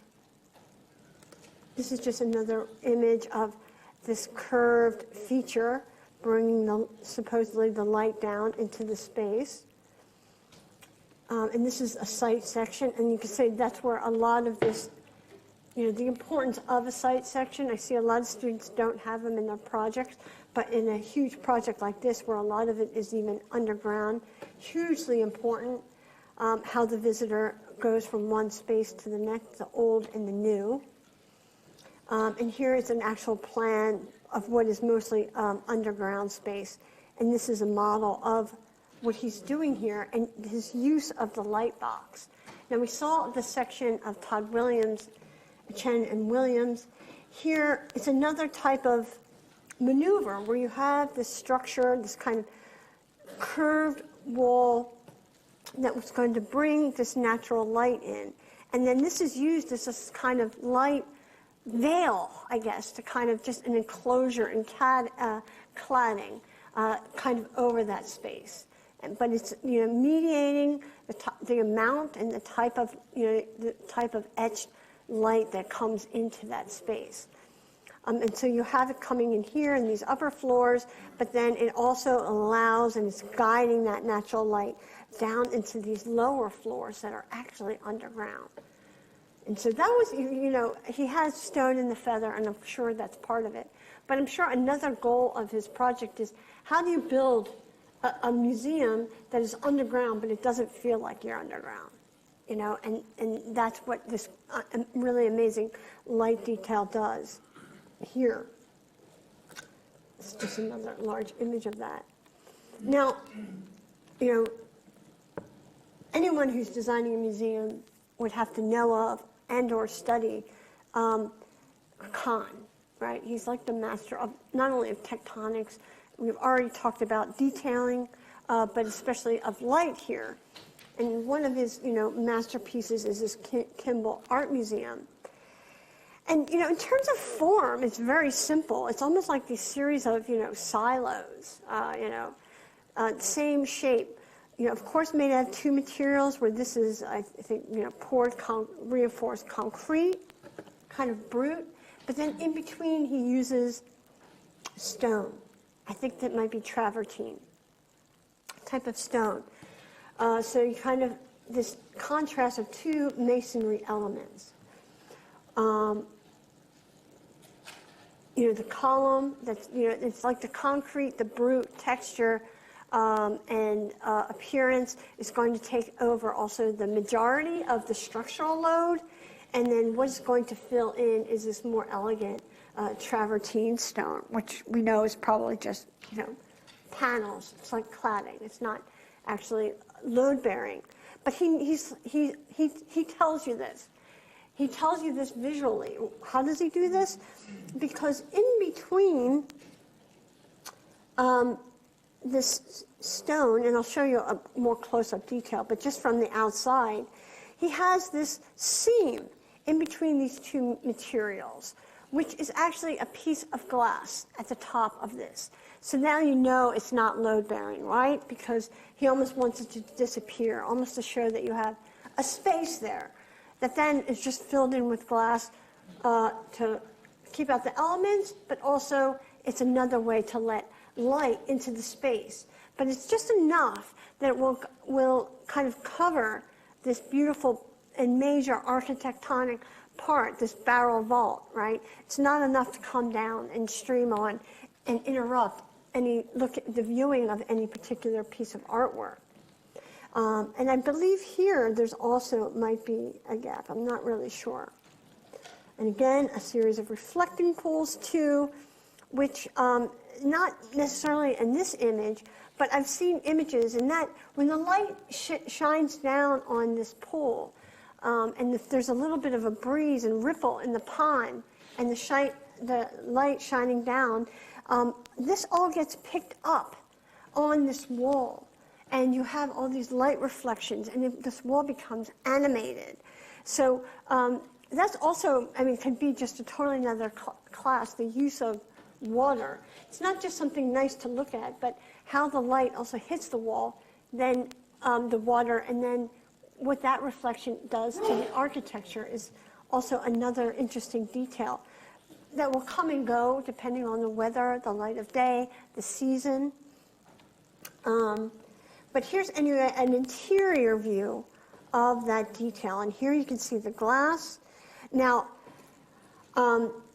This is just another image of this curved feature bringing supposedly the light down into the space. And this is a site section, and you can say that's where a lot of this, the importance of a site section. I see a lot of students don't have them in their projects, but in a huge project like this, where a lot of it is even underground, hugely important how the visitor goes from one space to the next, the old and the new. And here is an actual plan of what is mostly underground space. And this is a model of what he's doing here and his use of the light box. Now, we saw the section of Todd Williams, Chen and Williams. Here, it's another type of maneuver where you have this structure, this kind of curved wall that was going to bring this natural light in. And then this is used as this kind of light veil, I guess, to kind of just an enclosure and cladding kind of over that space. But it's mediating the amount and the type of etched light that comes into that space. And so you have it coming in here in these upper floors, but then it also allows and it's guiding that natural light down into these lower floors that are actually underground. And so that was, he has stone in the feather, and I'm sure that's part of it. But I'm sure another goal of his project is how do you build a museum that is underground, but it doesn't feel like you're underground, and that's what this really amazing light detail does here. It's just another large image of that. Now, anyone who's designing a museum would have to know of and or study Kahn, right? He's like the master of not only of tectonics, we've already talked about detailing, but especially of light here. And one of his, masterpieces is this Kimball Art Museum. And, in terms of form, it's very simple. It's almost like these series of, silos, same shape. Of course, made out of two materials where this is, I think, poured reinforced concrete, kind of brute. But then in between, he uses stone. I think that might be travertine type of stone. So you kind of, this contrast of two masonry elements. The column, that's, it's like the concrete, the brute texture and appearance is going to take over also the majority of the structural load. And then what's going to fill in is this more elegant travertine stone, which we know is probably just, panels. It's like cladding. It's not actually load bearing. But he tells you this. He tells you this visually. How does he do this? Because in between this stone, and I'll show you a more close-up detail, but just from the outside, he has this seam in between these two materials, which is actually a piece of glass at the top of this. So now you know it's not load-bearing, right? Because he almost wants it to disappear, almost to show that you have a space there that then is just filled in with glass to keep out the elements, but also it's another way to let light into the space. But it's just enough that it will kind of cover this beautiful and major architectonic part, this barrel vault, right? It's not enough to come down and stream on and interrupt any look at the viewing of any particular piece of artwork. And I believe here there's also might be a gap. I'm not really sure. And again, a series of reflecting pools too, which not necessarily in this image, but I've seen images in that when the light shines down on this pool, and if there's a little bit of a breeze and ripple in the pond, and the light shining down, this all gets picked up on this wall. And you have all these light reflections, and this wall becomes animated. So that's also, can be just a totally another class, the use of water. It's not just something nice to look at, but how the light also hits the wall, then the water, and then what that reflection does to the architecture is also another interesting detail that will come and go depending on the weather, the light of day, the season. But here's anyway an interior view of that detail. And here you can see the glass. Now,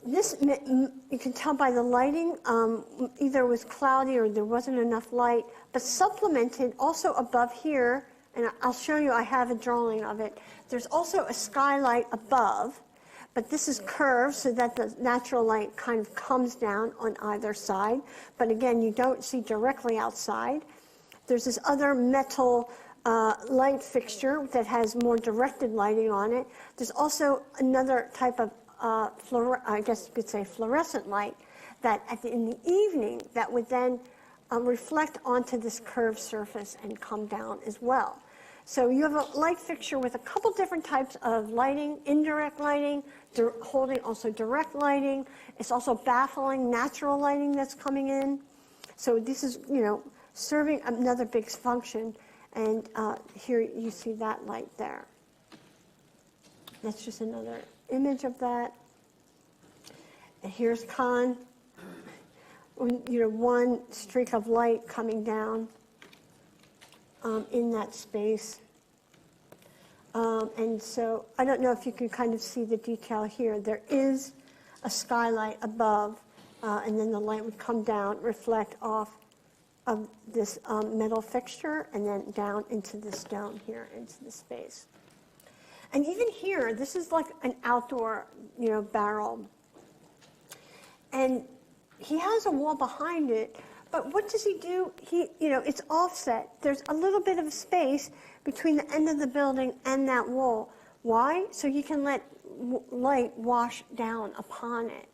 this, you can tell by the lighting, either it was cloudy or there wasn't enough light, but supplemented also above here, and I'll show you, I have a drawing of it. There's also a skylight above, but this is curved so that the natural light kind of comes down on either side. But again, you don't see directly outside. There's this other metal light fixture that has more directed lighting on it. There's also another type of I guess you could say fluorescent light that in the evening that would then reflect onto this curved surface and come down as well. So you have a light fixture with a couple different types of lighting, indirect lighting, holding also direct lighting. It's also baffling natural lighting that's coming in. So this is, serving another big function. And here you see that light there. That's just another image of that. And here's Khan. One streak of light coming down in that space. And so I don't know if you can kind of see the detail here. There is a skylight above, and then the light would come down, reflect off of this metal fixture, and then down into this dome here, into the space. And even here, this is like an outdoor, barrel. And he has a wall behind it, but what does he do? It's offset. There's a little bit of space between the end of the building and that wall. Why? So he can let light wash down upon it.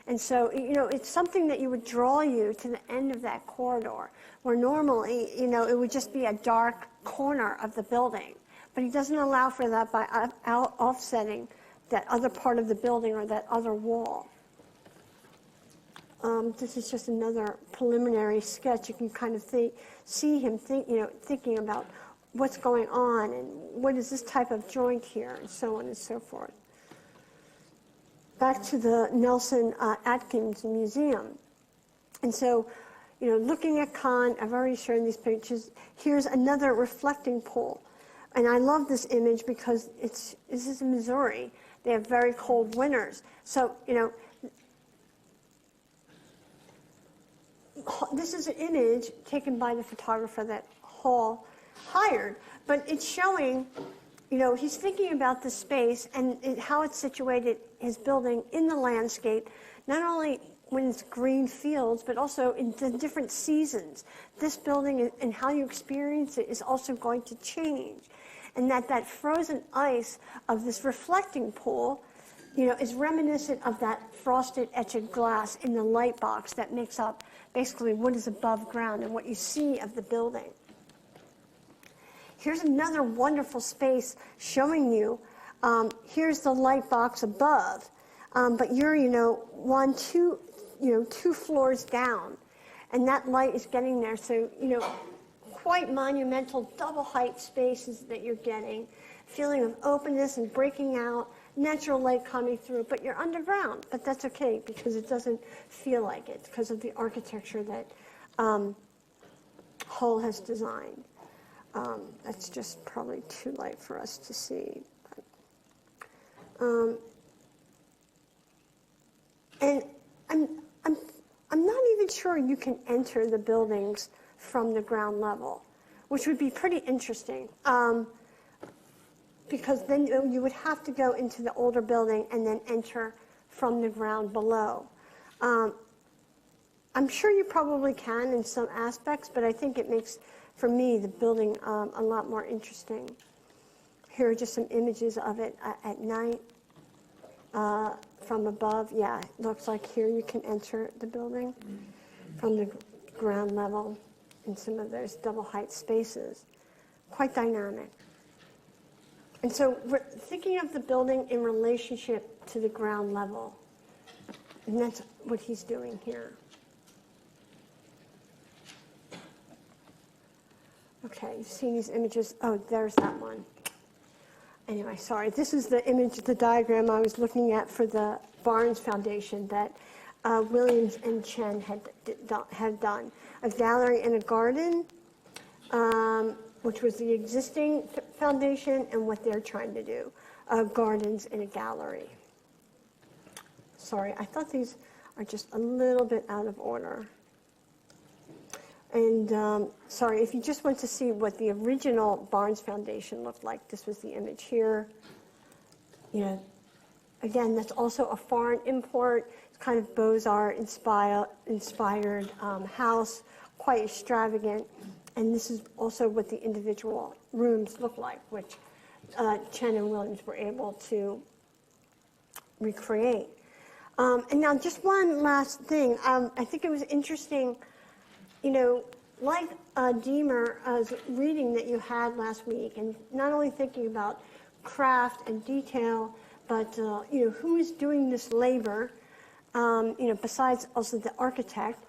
And so, it's something that would draw you to the end of that corridor, where normally, it would just be a dark corner of the building. But he doesn't allow for that by offsetting that other part of the building or that other wall. This is just another preliminary sketch. You can kind of see him thinking about what's going on and what is this type of joint here, and so on and so forth. Back to the Nelson Atkins Museum. And so, looking at Khan, I've already shown these pictures. Here's another reflecting pool. And I love this image because this is in Missouri. They have very cold winters. So, this is an image taken by the photographer that Hall hired, but it's showing, he's thinking about the space and how it's situated, his building in the landscape, not only when it's green fields, but also in the different seasons. This building and how you experience it is also going to change. And that frozen ice of this reflecting pool, is reminiscent of that frosted etched glass in the light box that makes up basically what is above ground and what you see of the building. Here's another wonderful space showing you, here's the light box above, but you're, two floors down, and that light is getting there. So, quite monumental double height spaces that you're getting, feeling of openness and breaking out, natural light coming through, but you're underground. But that's okay because it doesn't feel like it because of the architecture that Hull has designed. That's just probably too light for us to see. And I'm not even sure you can enter the buildings from the ground level, which would be pretty interesting. Because then you would have to go into the older building and then enter from the ground below. I'm sure you probably can in some aspects, but I think it makes, for me, the building a lot more interesting. Here are just some images of it at night from above. Yeah, it looks like here you can enter the building from the ground level in some of those double height spaces. Quite dynamic. And so we're thinking of the building in relationship to the ground level. And that's what he's doing here. Okay, you've seen these images. Oh, there's that one. anyway, sorry. This is the image, the diagram I was looking at for the Barnes Foundation that Williams and Chen had done. A gallery and a garden, which was the existing foundation, and what they're trying to do, gardens and a gallery. Sorry, I thought these are just a little bit out of order. And sorry, if you just want to see what the original Barnes Foundation looked like, this was the image here. You know, again, that's also a foreign import. It's kind of Beaux-Arts inspired house, quite extravagant. And this is also what the individual rooms look like, which Chen and Williams were able to recreate. And now just one last thing. I think it was interesting, you know, like Diemer's reading that you had last week, and not only thinking about craft and detail, but, you know, who is doing this labor, you know, besides also the architect.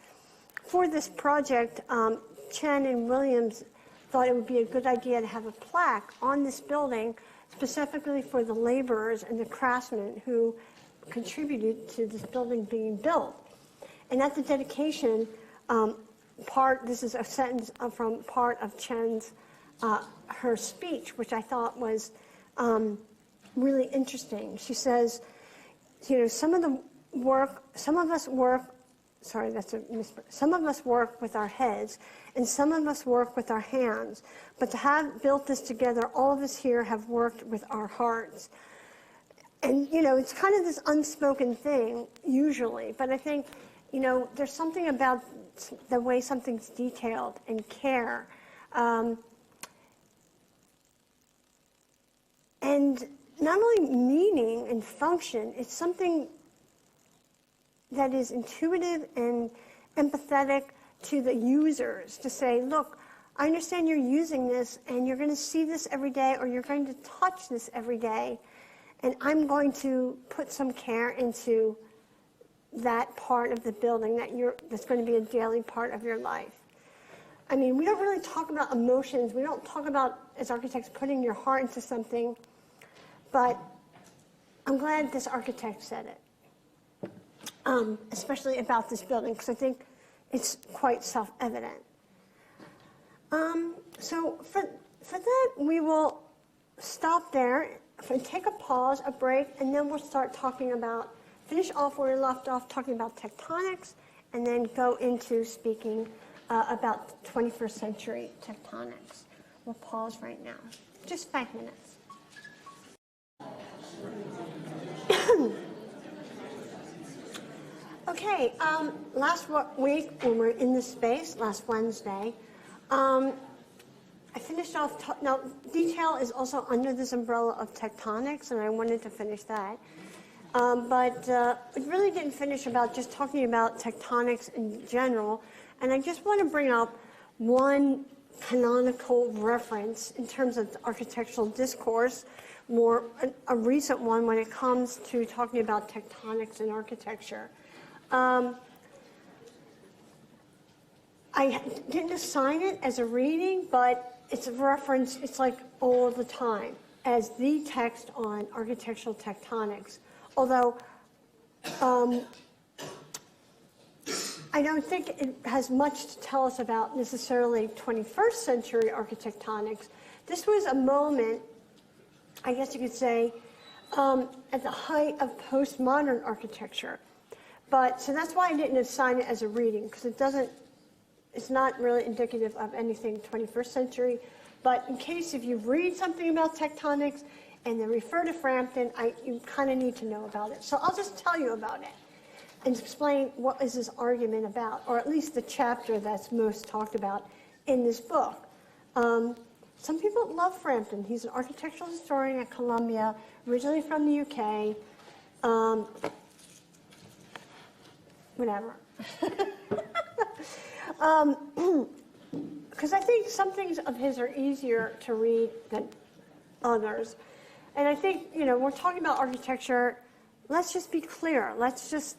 For this project, Chen and Williams thought it would be a good idea to have a plaque on this building specifically for the laborers and the craftsmen who contributed to this building being built. And at the dedication, this is a sentence from part of Chen's, her speech, which I thought was really interesting. She says, you know, some of us work with our heads, and some of us work with our hands. But to have built this together, all of us here have worked with our hearts. And, you know, it's kind of this unspoken thing, usually. But I think, you know, there's something about the way something's detailed and care. And not only meaning and function, it's something that is intuitive and empathetic to the users, to say, look, I understand you're using this and you're going to see this every day, or you're going to touch this every day, and I'm going to put some care into that part of the building that's going to be a daily part of your life. I mean, we don't really talk about emotions. We don't talk about, as architects, putting your heart into something, but I'm glad this architect said it. Especially about this building, because I think it's quite self-evident. So for that, we will stop there and take a pause, a break, and then we'll start finish off where we left off, talking about tectonics, and then go into speaking about 21st century tectonics. We'll pause right now, just 5 minutes. Okay, last week when we were in this space, last Wednesday, I finished off, now detail is also under this umbrella of tectonics, and I wanted to finish that. But it really didn't finish about just talking about tectonics in general, and I just want to bring up one canonical reference in terms of architectural discourse, more a recent one when it comes to talking about tectonics in architecture. I didn't assign it as a reading, but it's a reference, it's like all the time, as the text on architectural tectonics. Although I don't think it has much to tell us about necessarily 21st century architectonics. This was a moment, I guess you could say, at the height of postmodern architecture. So that's why I didn't assign it as a reading, because it's not really indicative of anything 21st century. But in case if you read something about tectonics and then refer to Frampton, you kind of need to know about it. So I'll just tell you about it and explain what is this argument about, or at least the chapter that's most talked about in this book. Some people love Frampton. He's an architectural historian at Columbia, originally from the UK. Whatever. Because I think some things of his are easier to read than others. And I think, we're talking about architecture. Let's just be clear. Let's just,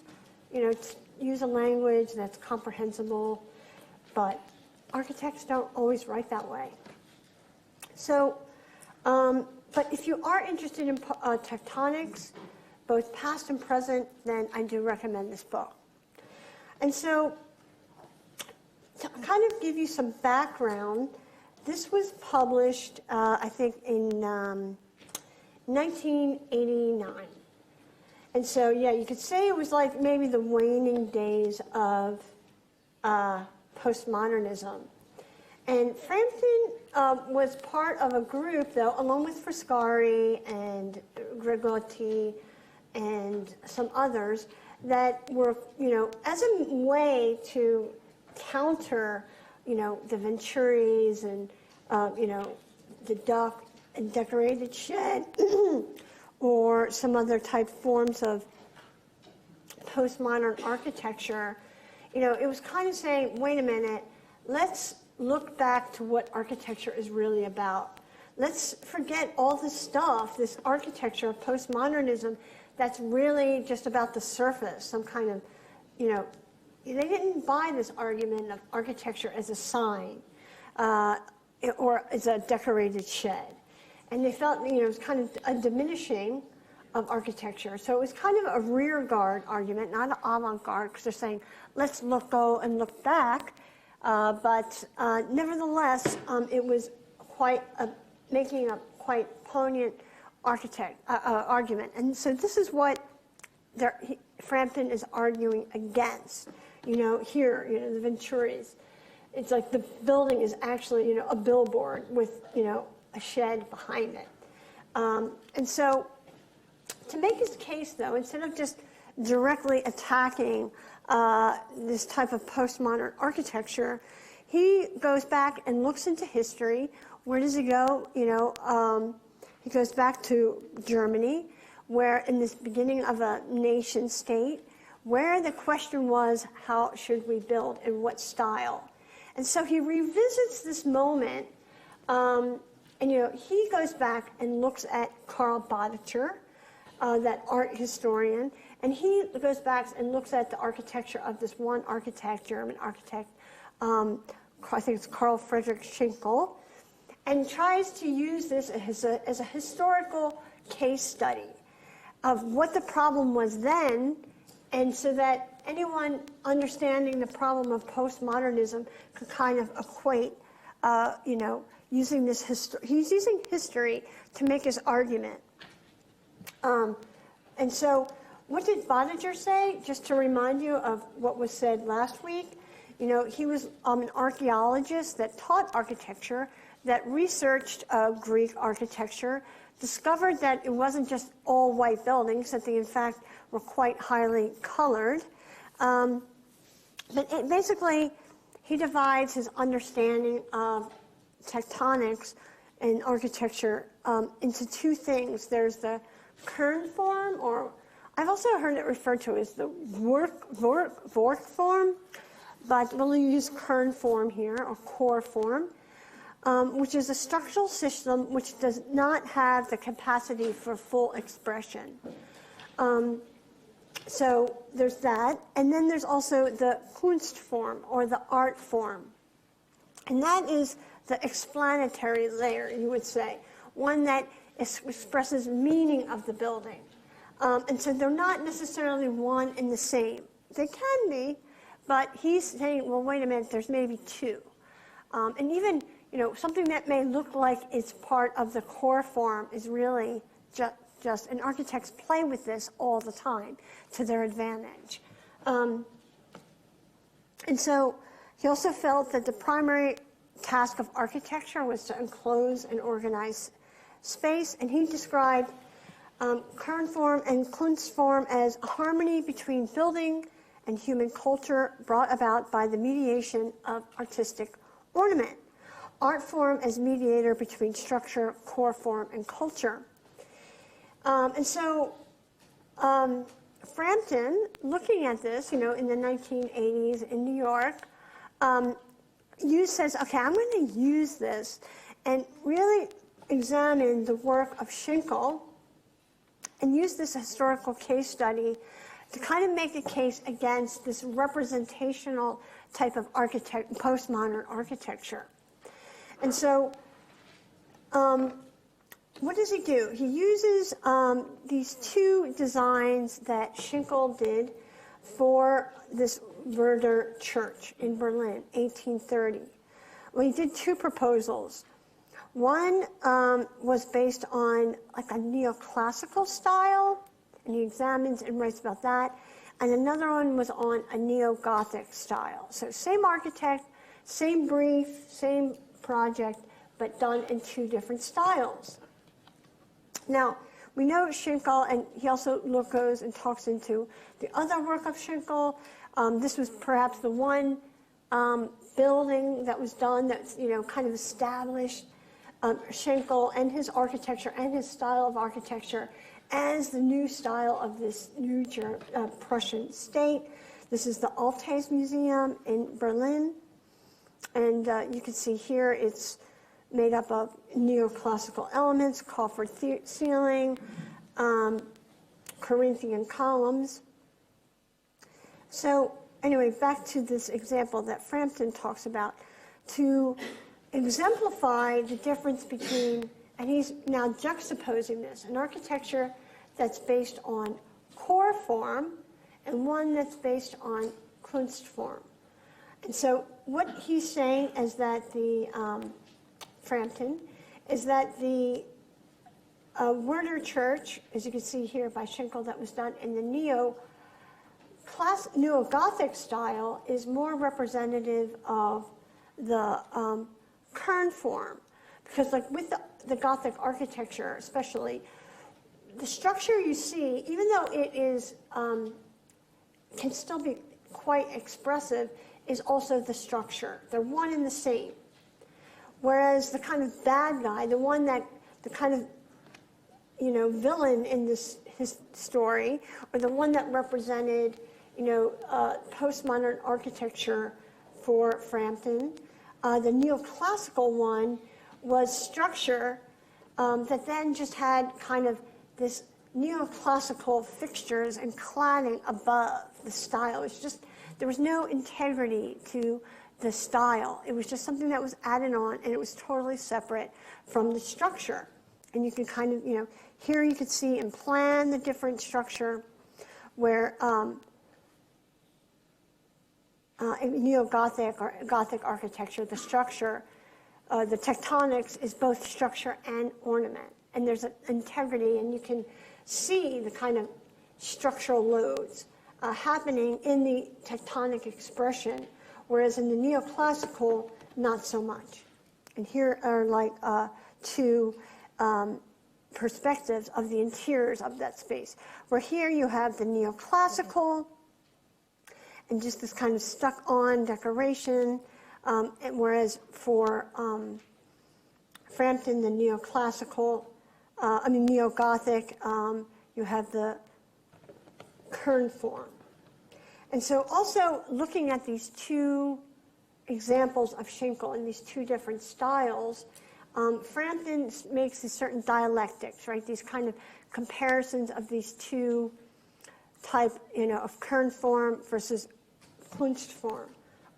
use a language that's comprehensible. But architects don't always write that way. So But if you are interested in tectonics, both past and present, then I do recommend this book. And so, to kind of give you some background, this was published, I think, in 1989. And so, yeah, you could say it was like maybe the waning days of postmodernism. And Frampton was part of a group, though, along with Foscari and Gregotti and some others, that were, as a way to counter, the Venturis and, the duck and decorated shed or some other type forms of postmodern architecture. It was kind of saying, wait a minute, let's look back to what architecture is really about. Let's forget all this stuff, this architecture of postmodernism that's really just about the surface, some kind of, they didn't buy this argument of architecture as a sign or as a decorated shed. And they felt, it was kind of a diminishing of architecture. So it was kind of a rear guard argument, not an avant-garde, because they're saying, let's go and look back. But nevertheless, it was quite making a quite poignant argument. And so this is what Frampton is arguing against. Here, the Venturis. It's like the building is actually, a billboard with, a shed behind it. And so to make his case, though, instead of just directly attacking this type of postmodern architecture, he goes back and looks into history. Where does he go? He goes back to Germany, where in this beginning of a nation state, where the question was, how should we build and what style? And so he revisits this moment, and he goes back and looks at Karl Bottcher, that art historian, and he goes back and looks at the architecture of this one architect, German architect, I think it's Karl Friedrich Schinkel, and tries to use this as a historical case study of what the problem was then, and so that anyone understanding the problem of postmodernism could kind of equate, using this he's using history to make his argument. And so what did Bottcher say? Just to remind you of what was said last week, he was an archaeologist that taught architecture, that researched Greek architecture, discovered that it wasn't just all white buildings, that they in fact were quite highly colored. But basically, he divides his understanding of tectonics and architecture into two things. There's the kern form, or I've also heard it referred to as the Vork form, but we'll use kern form here, or core form, which is a structural system which does not have the capacity for full expression. So there's that, and then there's also the Kunst form, or the art form. And that is the explanatory layer, you would say, one that expresses meaning of the building. And so they're not necessarily one and the same. They can be, but he's saying, well, wait a minute, there's maybe two. And even, something that may look like it's part of the core form is really and architects play with this all the time to their advantage. And so he also felt that the primary task of architecture was to enclose and organize space, and he described kern form and Kunst form as a harmony between building and human culture brought about by the mediation of artistic ornament. Art form as mediator between structure, core form, and culture. And so Frampton, looking at this, in the 1980s in New York, says, okay, I'm going to use this and really examine the work of Schinkel and use this historical case study to kind of make a case against this representational type of postmodern architecture. And so what does he do? He uses these two designs that Schinkel did for this Werder Church in Berlin, 1830. Well, he did two proposals. One was based on like a neoclassical style, and he examines and writes about that. And another one was on a neo-Gothic style. So same architect, same brief, same project, but done in two different styles. Now, we know Schinkel, and he also goes and talks into the other work of Schinkel. This was perhaps the one building that was done that's, kind of established Schinkel and his architecture and his style of architecture as the new style of this new Prussian state. This is the Altes Museum in Berlin. And you can see here it's made up of neoclassical elements, coffered ceiling, Corinthian columns. So anyway, back to this example that Frampton talks about to exemplify the difference between, and he's now juxtaposing this, an architecture that's based on core form and one that's based on Kunstform. And so what he's saying is that Frampton, is that the Werder Church, as you can see here by Schinkel, that was done in the neo-Gothic style, is more representative of the Kern form. Because like with the Gothic architecture especially, the structure you see, even though it is can still be quite expressive, is also the structure. They're one and the same. Whereas the kind of bad guy, the kind of, villain in his story, or the one that represented, postmodern architecture for Frampton, the neoclassical one was structure that then just had kind of this neoclassical fixtures and cladding above the style. It's just, there was no integrity to the style. It was just something that was added on, and it was totally separate from the structure. And you can kind of, here you could see in plan the different structure where in neo-Gothic or Gothic architecture, the structure, the tectonics is both structure and ornament. And there's an integrity, and you can see the kind of structural loads happening in the tectonic expression, whereas in the neoclassical, not so much. And here are like two perspectives of the interiors of that space, where here you have the neoclassical and just this kind of stuck-on decoration, and whereas for Frampton, the neoclassical, neo-Gothic, you have the Kern form. And so also looking at these two examples of Schinkel in these two different styles, Frampton makes these certain dialectics, right? These kind of comparisons of these two type, of Kern form versus Kunstform,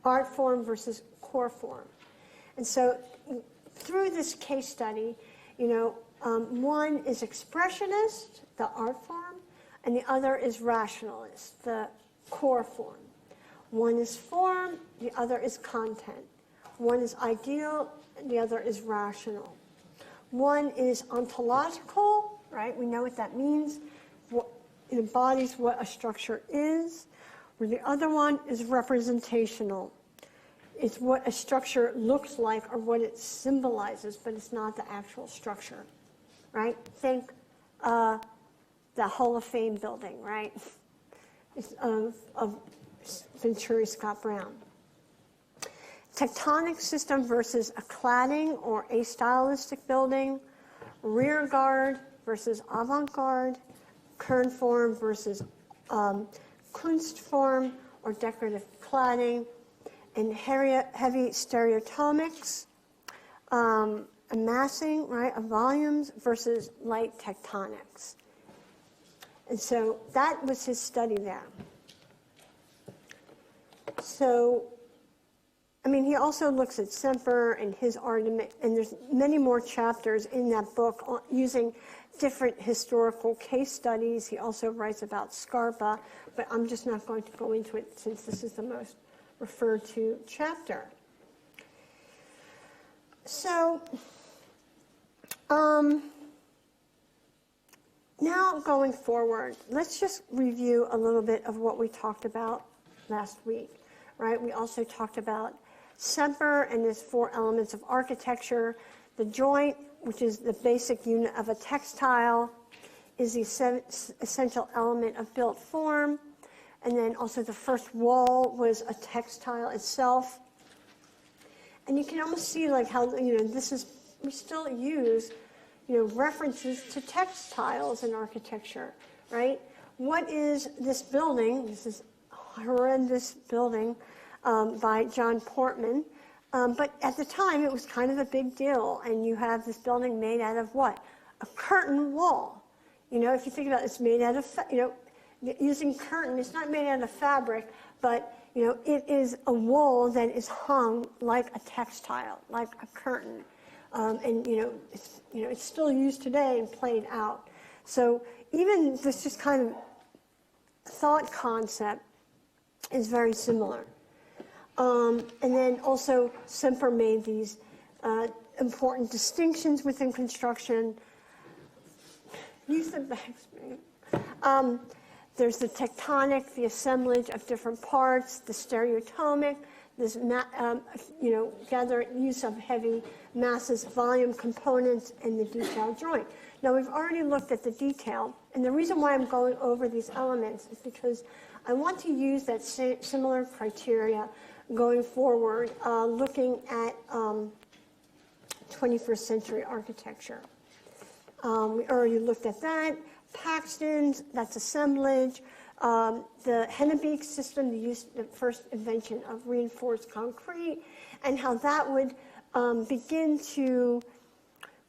art form versus core form. And so through this case study, one is expressionist, the art form, and the other is rationalist, the core form. One is form, the other is content. One is ideal, the other is rational. One is ontological, right? We know what that means. It embodies what a structure is. Where the other one is representational. It's what a structure looks like or what it symbolizes, but it's not the actual structure, right? Think the Hall of Fame building, right? It's of Venturi Scott Brown. Tectonic system versus a cladding or a stylistic building. Rear guard versus avant-garde. Kern form versus Kunstform or decorative cladding. And heavy stereotomics, amassing, right, of volumes versus light tectonics. And so that was his study there. So I mean, he also looks at Semper and his argument, and there's many more chapters in that book using different historical case studies. He also writes about Scarpa, but I'm just not going to go into it since this is the most referred to chapter. So, now going forward, let's just review a little bit of what we talked about last week, right? We also talked about Semper and his 4 elements of architecture. The joint, which is the basic unit of a textile, is the essential element of built form. And then also the first wall was a textile itself. And you can almost see like how, we still use, references to textiles in architecture, right? What is this building? This is a horrendous building by John Portman. But at the time, it was kind of a big deal. And you have this building made out of what? A curtain wall. If you think about it, it's made out of, using curtain, it's not made out of fabric, but, it is a wall that is hung like a textile, like a curtain. And, it's still used today and played out. So even this just kind of thought concept is very similar. And then also Semper made these important distinctions within construction. Use the backspace. There's the tectonic, the assemblage of different parts, the stereotomic, this use of heavy masses, volume components, and the detail joint. Now we've already looked at the detail, and the reason why I'm going over these elements is because I want to use that similar criteria going forward, looking at 21st century architecture. We already looked at that. Paxton's, that's assemblage. The Hennebeek system, the first invention of reinforced concrete, and how that would begin to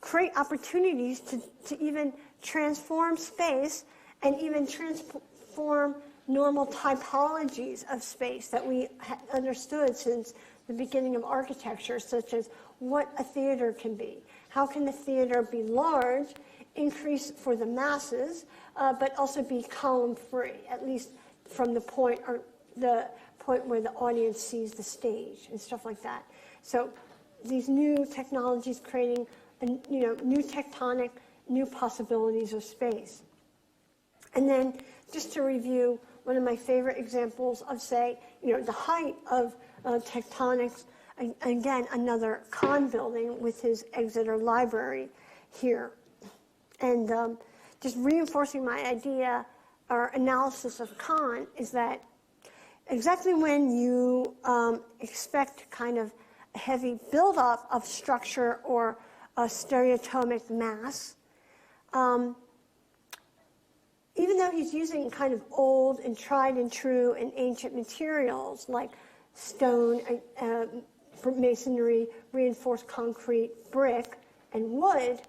create opportunities to even transform space and even transform normal typologies of space that we understood since the beginning of architecture, such as what a theater can be. How can the theater be large, increase for the masses, but also be column-free, at least from the point where the audience sees the stage and stuff like that. So these new technologies creating new tectonic, new possibilities of space. And then just to review, one of my favorite examples of, say, the height of tectonics, again, another Kahn building with his Exeter Library here. And just reinforcing my idea or analysis of Kahn is that exactly when you expect kind of a heavy buildup of structure or a stereotomic mass, even though he's using kind of old and tried and true and ancient materials like stone, masonry, reinforced concrete, brick, and wood,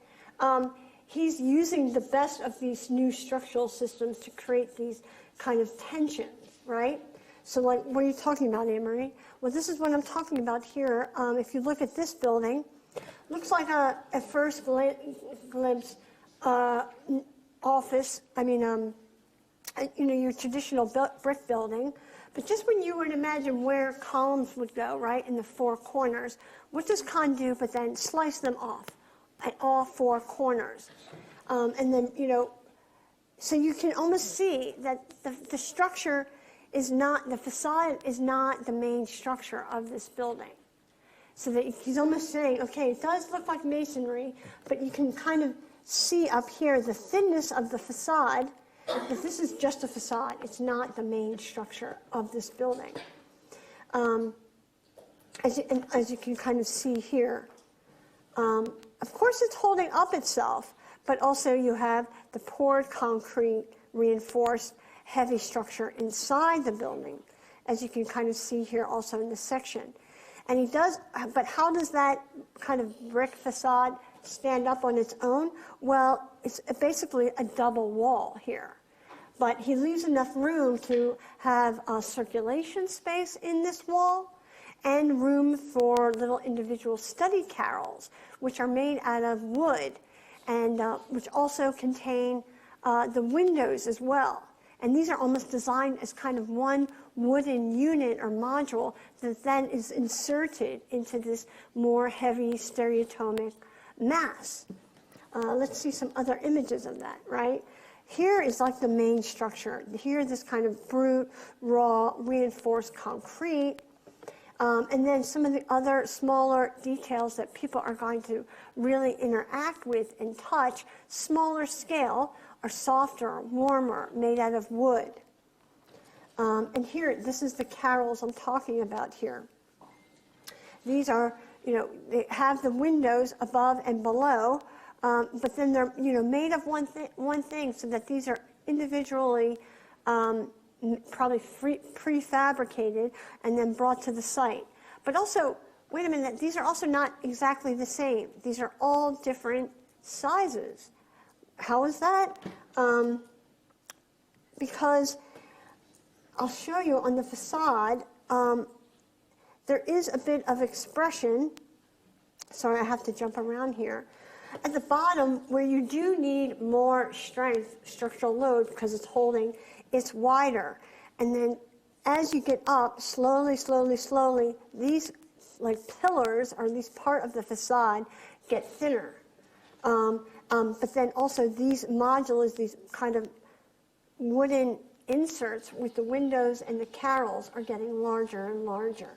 he's using the best of these new structural systems to create these kind of tensions, right? So like, what are you talking about, Anne-Marie? Well, this is what I'm talking about here. If you look at this building, looks like at first glimpse office, your traditional brick building. But just when you would imagine where columns would go, right, in the 4 corners, what does Kahn do but then slice them off at all 4 corners? And then, so you can almost see that the structure is not, the facade is not the main structure of this building. So that he's almost saying, okay, it does look like masonry, but you can kind of see up here the thinness of the facade, but this is just a facade. It's not the main structure of this building. As you can kind of see here. Of course, it's holding up itself, but also you have the poured concrete, reinforced, heavy structure inside the building, as you can kind of see here also in this section. And he does, but how does that kind of brick facade stand up on its own? Well, it's basically a double wall here. But he leaves enough room to have circulation space in this wall and room for little individual study carrels, which are made out of wood, and which also contain the windows as well. And these are almost designed as kind of one wooden unit or module that then is inserted into this more heavy stereotomic mass. Let's see some other images of that, right? Here is like the main structure. Here, this kind of brute, raw, reinforced concrete. And then some of the other smaller details that people are going to really interact with and touch, smaller scale, are softer, warmer, made out of wood. And here, this is the carrels I'm talking about here. These are, they have the windows above and below, but then they're, made of one thing, so that these are individually probably prefabricated and then brought to the site. But also, wait a minute, these are also not exactly the same. These are all different sizes. How is that? Because I'll show you on the facade, there is a bit of expression. Sorry, I have to jump around here. At the bottom, where you do need more strength, structural load, because it's holding, it's wider. And then as you get up, slowly, slowly, slowly, these like pillars, or these part of the facade, get thinner. But then also these modules, these kind of wooden inserts with the windows and the carrels are getting larger and larger.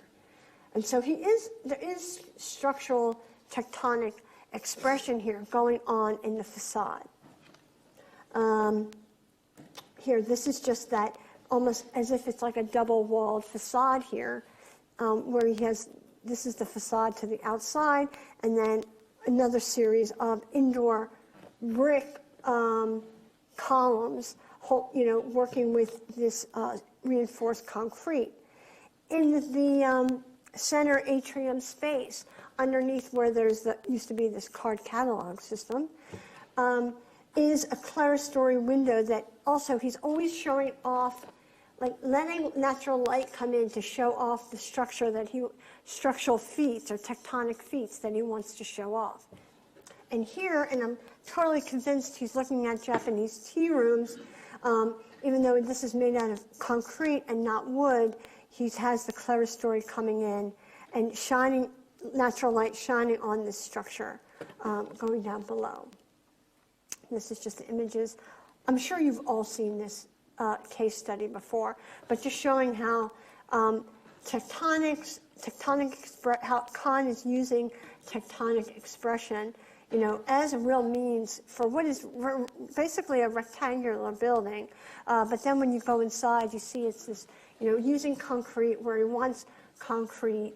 And so there is structural tectonic expression here going on in the facade. Here, this is just that, almost as if it's like a double-walled facade here, where this is the facade to the outside, and then another series of indoor brick columns, working with this reinforced concrete. In the center atrium space, underneath where used to be this card catalog system, is a clerestory window that also he's always showing off, like letting natural light come in to show off the structural feats or tectonic feats that he wants to show off. And here, and I'm totally convinced he's looking at Japanese tea rooms, even though this is made out of concrete and not wood, he has the clerestory coming in and natural light shining on this structure going down below. This is just the images. I'm sure you've all seen this case study before, but just showing how how Kahn is using tectonic expression, as a real means for what is basically a rectangular building. But then when you go inside, you see it's this, using concrete where he wants concrete,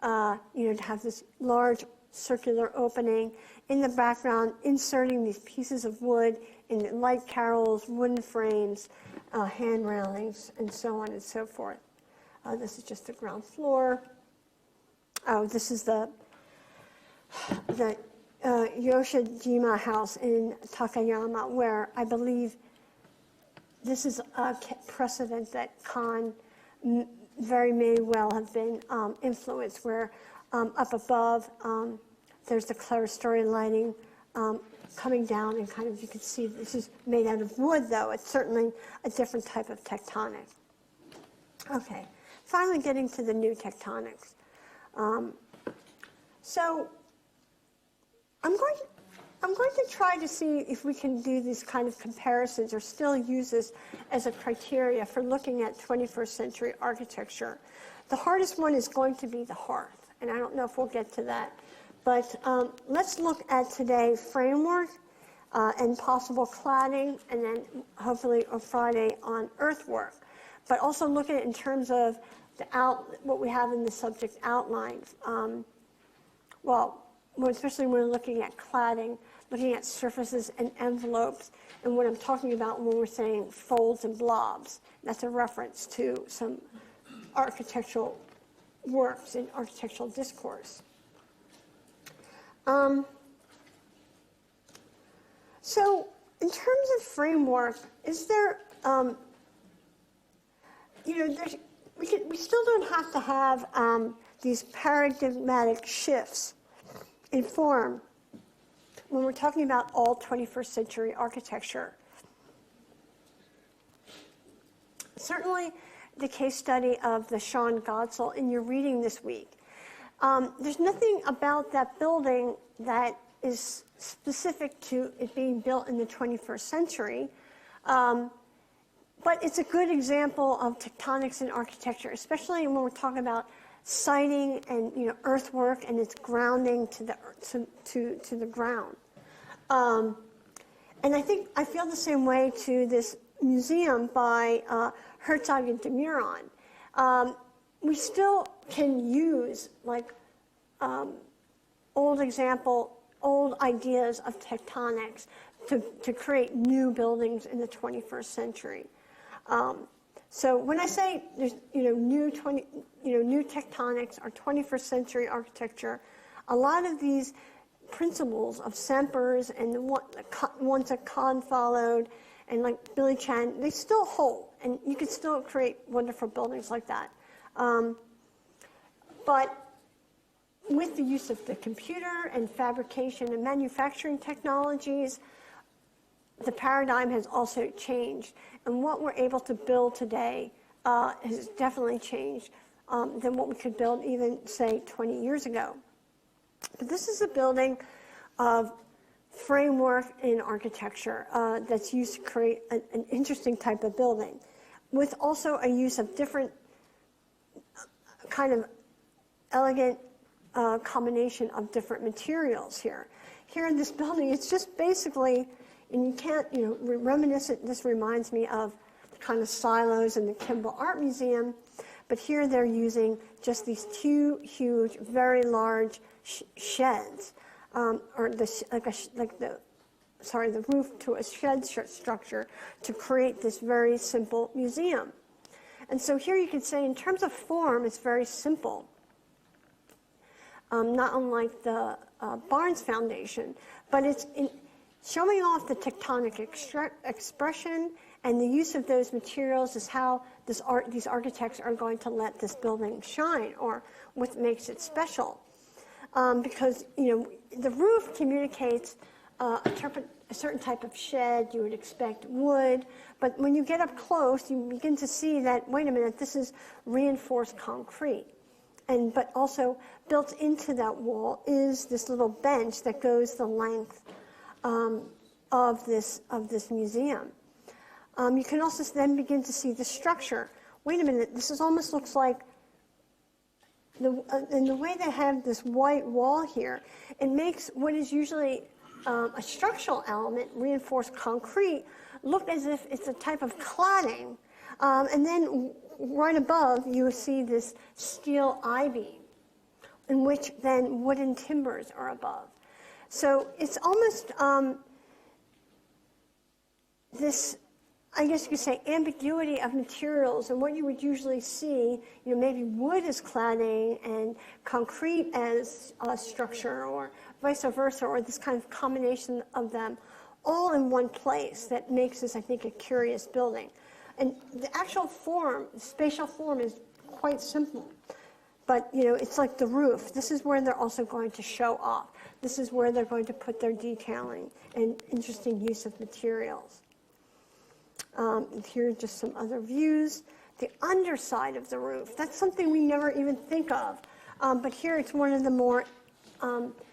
to have this large circular opening. In the background, inserting these pieces of wood in light carrels, wooden frames, hand railings, and so on and so forth. This is just the ground floor. Oh, this is the Yoshijima house in Takayama, where I believe this is a precedent that Kahn very may well have been influenced, where up above there's the clerestory lighting coming down, and kind of you can see this is made out of wood, though. It's certainly a different type of tectonic. Okay, finally getting to the new tectonics. So I'm going to try to see if we can do these kind of comparisons or still use this as a criteria for looking at 21st century architecture. The hardest one is going to be the hearth, and I don't know if we'll get to that. But let's look at today framework and possible cladding, and then hopefully on Friday on earthwork. But also look at it in terms of what we have in the subject outline. Especially when we're looking at cladding, looking at surfaces and envelopes, and what I'm talking about when we're saying folds and blobs. That's a reference to some architectural works in architectural discourse. So in terms of framework, is there, we still don't have to have these paradigmatic shifts in form when we're talking about all 21st century architecture. Certainly the case study of the Sean Godsall in your reading this week. There's nothing about that building that is specific to it being built in the 21st century, but it's a good example of tectonics in architecture, especially when we're talking about siting and earthwork and its grounding to the ground. And I feel the same way to this museum by Herzog and de Meuron. We still can use old ideas of tectonics to create new buildings in the 21st century. So when I say there's new tectonics or 21st century architecture, a lot of these principles of Semper's and the ones that Kahn followed and like Billy Chan, they still hold, and you can still create wonderful buildings like that. But with the use of the computer and fabrication and manufacturing technologies, the paradigm has also changed. And what we're able to build today has definitely changed than what we could build even, say, 20 years ago. But this is a building of framework in architecture that's used to create an interesting type of building, with also a use of different kind of elegant combination of different materials here. Here in this building, it's just basically, and you can't, reminiscent, this reminds me of the kind of silos in the Kimball Art Museum, but here they're using just these two huge, very large sheds, or the roof to a shed structure to create this very simple museum. And so here you can say, in terms of form, it's very simple. Not unlike the Barnes Foundation, but it's showing off the tectonic expression, and the use of those materials is how these architects are going to let this building shine, or what makes it special. Because the roof communicates a certain type of shed. You would expect wood, but when you get up close, you begin to see that, wait a minute, this is reinforced concrete. But also built into that wall is this little bench that goes the length of this museum. You can also then begin to see the structure. Wait a minute, this almost looks like in the way they have this white wall here, it makes what is usually a structural element, reinforced concrete, look as if it's a type of cladding. And then right above, you see this steel I-beam, in which then wooden timbers are above. So it's almost this, I guess you could say, ambiguity of materials, and what you would usually see, maybe wood as cladding and concrete as structure, or vice versa, or this kind of combination of them all in one place that makes this, I think, a curious building. And the actual form, the spatial form, is quite simple. But, it's like the roof. This is where they're also going to show off. This is where they're going to put their detailing and interesting use of materials. Here are just some other views. The underside of the roof, that's something we never even think of. But here it's one of the more,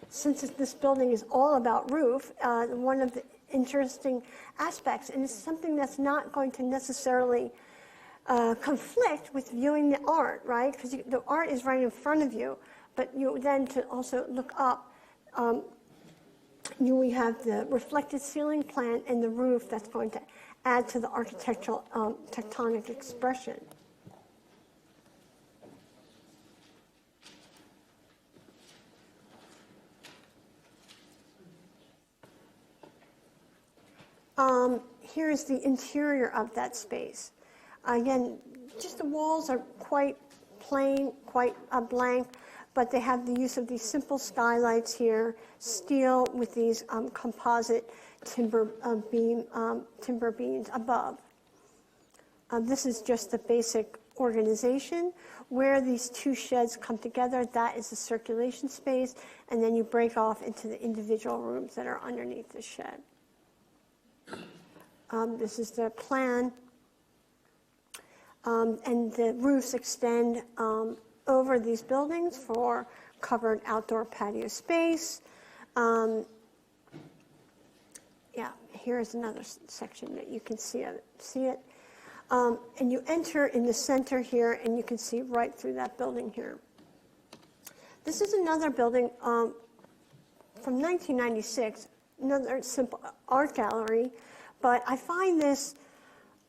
since this building is all about roof, one of the interesting aspects, and it's something that's not going to necessarily conflict with viewing the art, right? Because the art is right in front of you, but you then to also look up, we have the reflected ceiling plan and the roof that's going to add to the architectural tectonic expression. Here's the interior of that space. Again, just the walls are quite plain, quite blank, but they have the use of these simple skylights here, steel with these composite timber beams above. This is just the basic organization. Where these two sheds come together, that is the circulation space, and then you break off into the individual rooms that are underneath the shed. This is the plan, and the roofs extend over these buildings for covered outdoor patio space. Yeah, here's another section that you can see it. And you enter in the center here, and you can see right through that building here. This is another building from 1996, another simple art gallery, but I find this,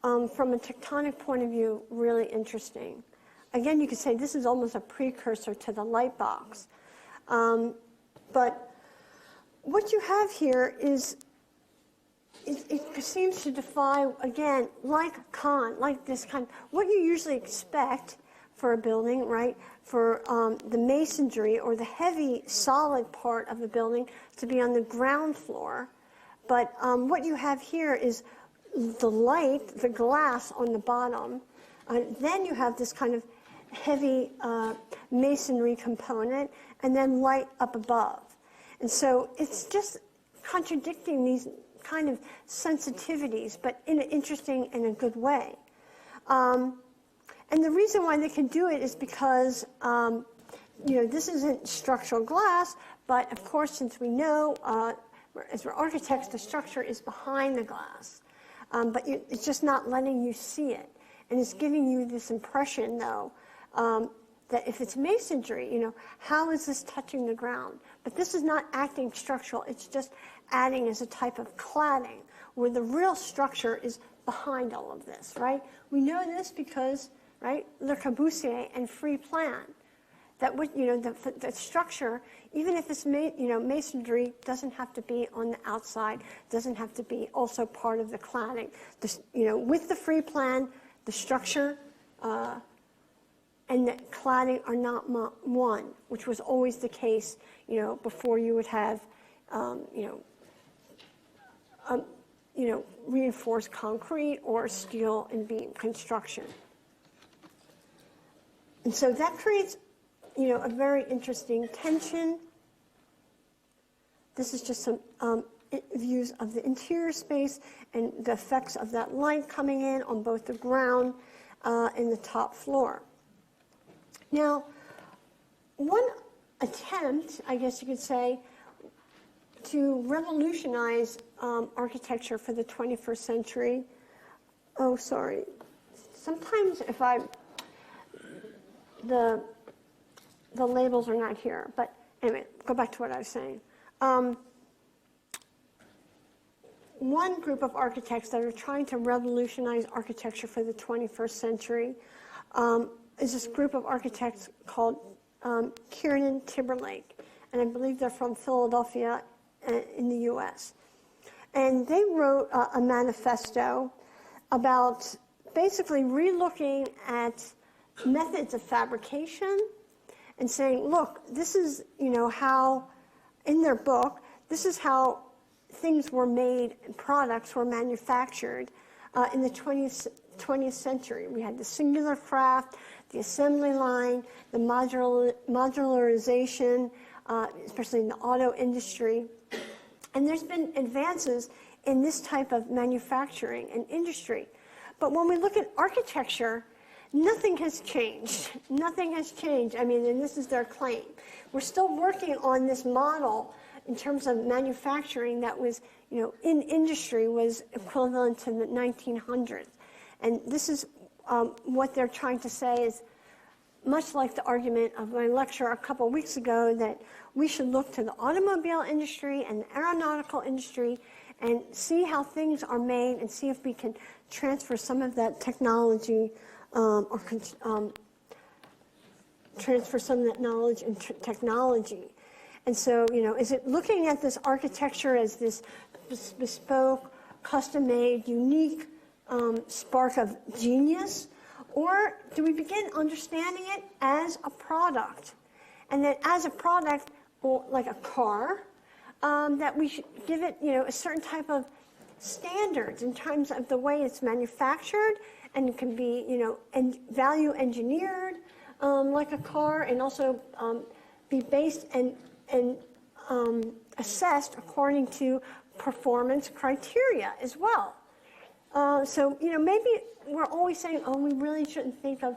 from a tectonic point of view, really interesting. Again, you could say this is almost a precursor to the light box. But what you have here is, it seems to defy, again, like this kind, what you usually expect for a building, right? For the masonry or the heavy, solid part of the building to be on the ground floor. But what you have here is the light, the glass on the bottom. Then you have this kind of heavy masonry component, and then light up above. And so it's just contradicting these kind of sensitivities, but in an interesting and a good way. And the reason why they can do it is because, this isn't structural glass, but of course, since we know, as we're architects, the structure is behind the glass. But it's just not letting you see it. And it's giving you this impression, though, that if it's masonry, how is this touching the ground? But this is not acting structural. It's just adding as a type of cladding, where the real structure is behind all of this, right? We know this because, right, Le Corbusier and free plan, that the structure, even if it's masonry, doesn't have to be on the outside, doesn't have to be also part of the cladding. With the free plan, the structure and the cladding are not one, which was always the case, before you would have, reinforced concrete or steel and beam construction. And so that creates, a very interesting tension. This is just some views of the interior space and the effects of that light coming in on both the ground and the top floor. Now, one attempt, I guess you could say, to revolutionize architecture for the 21st century. Oh, sorry. Sometimes if the labels are not here, but anyway, go back to what I was saying. One group of architects that are trying to revolutionize architecture for the 21st century is this group of architects called Kiernan Timberlake, and I believe they're from Philadelphia in the US. And they wrote a manifesto about basically relooking at methods of fabrication and saying, look, this is, how, in their book, this is how things were made, products were manufactured in the 20th century. We had the singular craft, the assembly line, the modularization, especially in the auto industry. And there's been advances in this type of manufacturing and industry. But when we look at architecture, nothing has changed. Nothing has changed. I mean, and this is their claim. We're still working on this model in terms of manufacturing that was, in industry was equivalent to the 1900s. And this is what they're trying to say is much like the argument of my lecture a couple of weeks ago that we should look to the automobile industry and the aeronautical industry and see how things are made and see if we can transfer some of that technology or transfer some of that knowledge and technology. And so, is it looking at this architecture as this bespoke, custom-made, unique spark of genius? Or do we begin understanding it as a product? And that as a product, or like a car, that we should give it, a certain type of standards in terms of the way it's manufactured and it can be, and value engineered like a car, and also be based and assessed according to performance criteria as well. So, maybe we're always saying, oh, we really shouldn't think of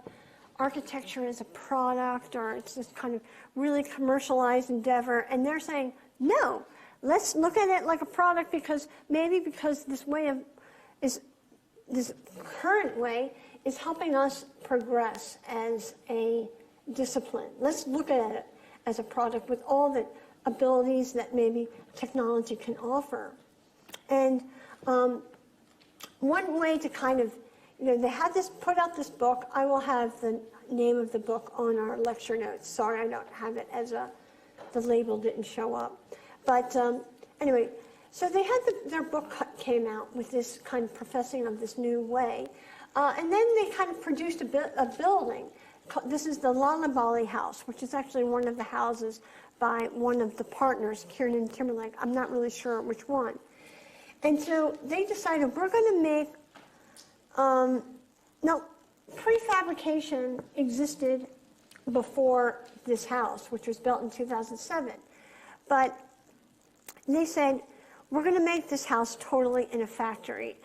architecture as a product, or it's this kind of really commercialized endeavor. And they're saying, no, let's look at it like a product, because this current way is helping us progress as a discipline. Let's look at it as a product with all the abilities that maybe technology can offer. And one way to kind of, they had put out this book. I will have the name of the book on our lecture notes. Sorry, I don't have it as the label didn't show up. But anyway, so they had their book came out with this kind of professing of this new way. And then they kind of produced a building. This is the Lalibali House, which is actually one of the houses by one of the partners, Kieran and Timberlake. I'm not really sure which one. And so they decided, we're going to make, prefabrication existed before this house, which was built in 2007. But they said, we're going to make this house totally in a factory,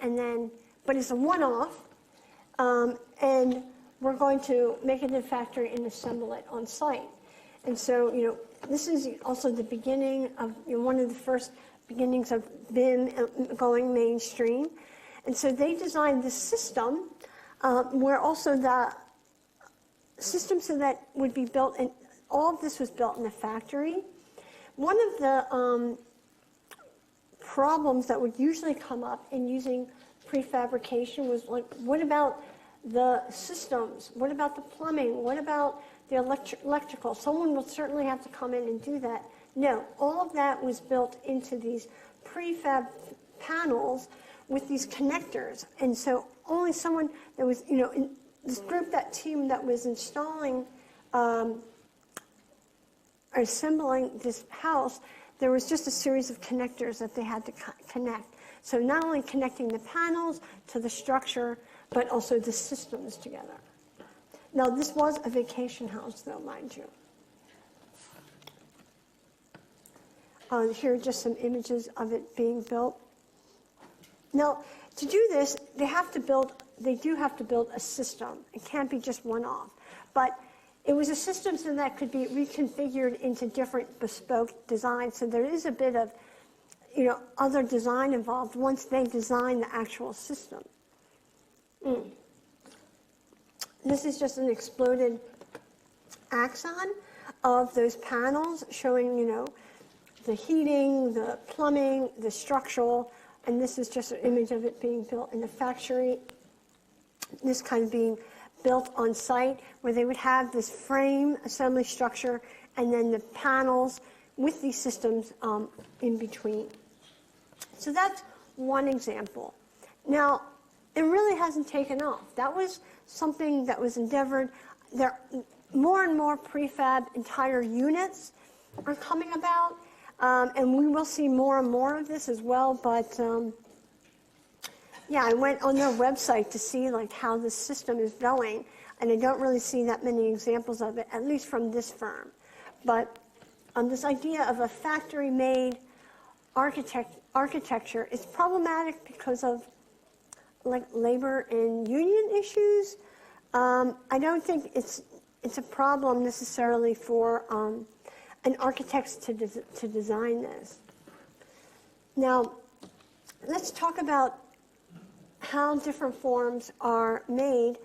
but it's a one-off, and we're going to make it in a factory and assemble it on site. And so, this is also the beginning of one of the first beginnings of BIM going mainstream. And so they designed this system where also the system so that would be built, and all of this was built in a factory. One of the problems that would usually come up in using prefabrication was like, what about the systems? What about the plumbing? What about the electrical? Someone will certainly have to come in and do that. No, all of that was built into these prefab panels with these connectors. And so only someone that was, in this group, that team that was installing or assembling this house, there was just a series of connectors that they had to connect. So not only connecting the panels to the structure, but also the systems together. Now, this was a vacation house, though, mind you. Here are just some images of it being built. Now, to do this, they do have to build a system. It can't be just one-off. But it was a system so that could be reconfigured into different bespoke designs. So there is a bit of, other design involved once they design the actual system. This is just an exploded axon of those panels showing, the heating, the plumbing, the structural, and this is just an image of it being built in the factory. This kind of being built on site, where they would have this frame assembly structure and then the panels with these systems in between. So that's one example. Now, it really hasn't taken off. That was something that was endeavored. There, more and more prefab entire units are coming about, and we will see more and more of this as well. But yeah, I went on their website to see how this system is going, and I don't really see that many examples of it, at least from this firm. But this idea of a factory-made architecture is problematic because of labor and union issues. I don't think it's a problem necessarily for an architect to design this. Now, let's talk about how different forms are made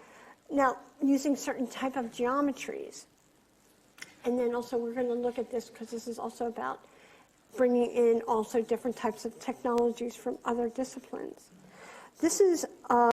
now using certain type of geometries. And then also we're going to look at this because this is also about bringing in also different types of technologies from other disciplines. This is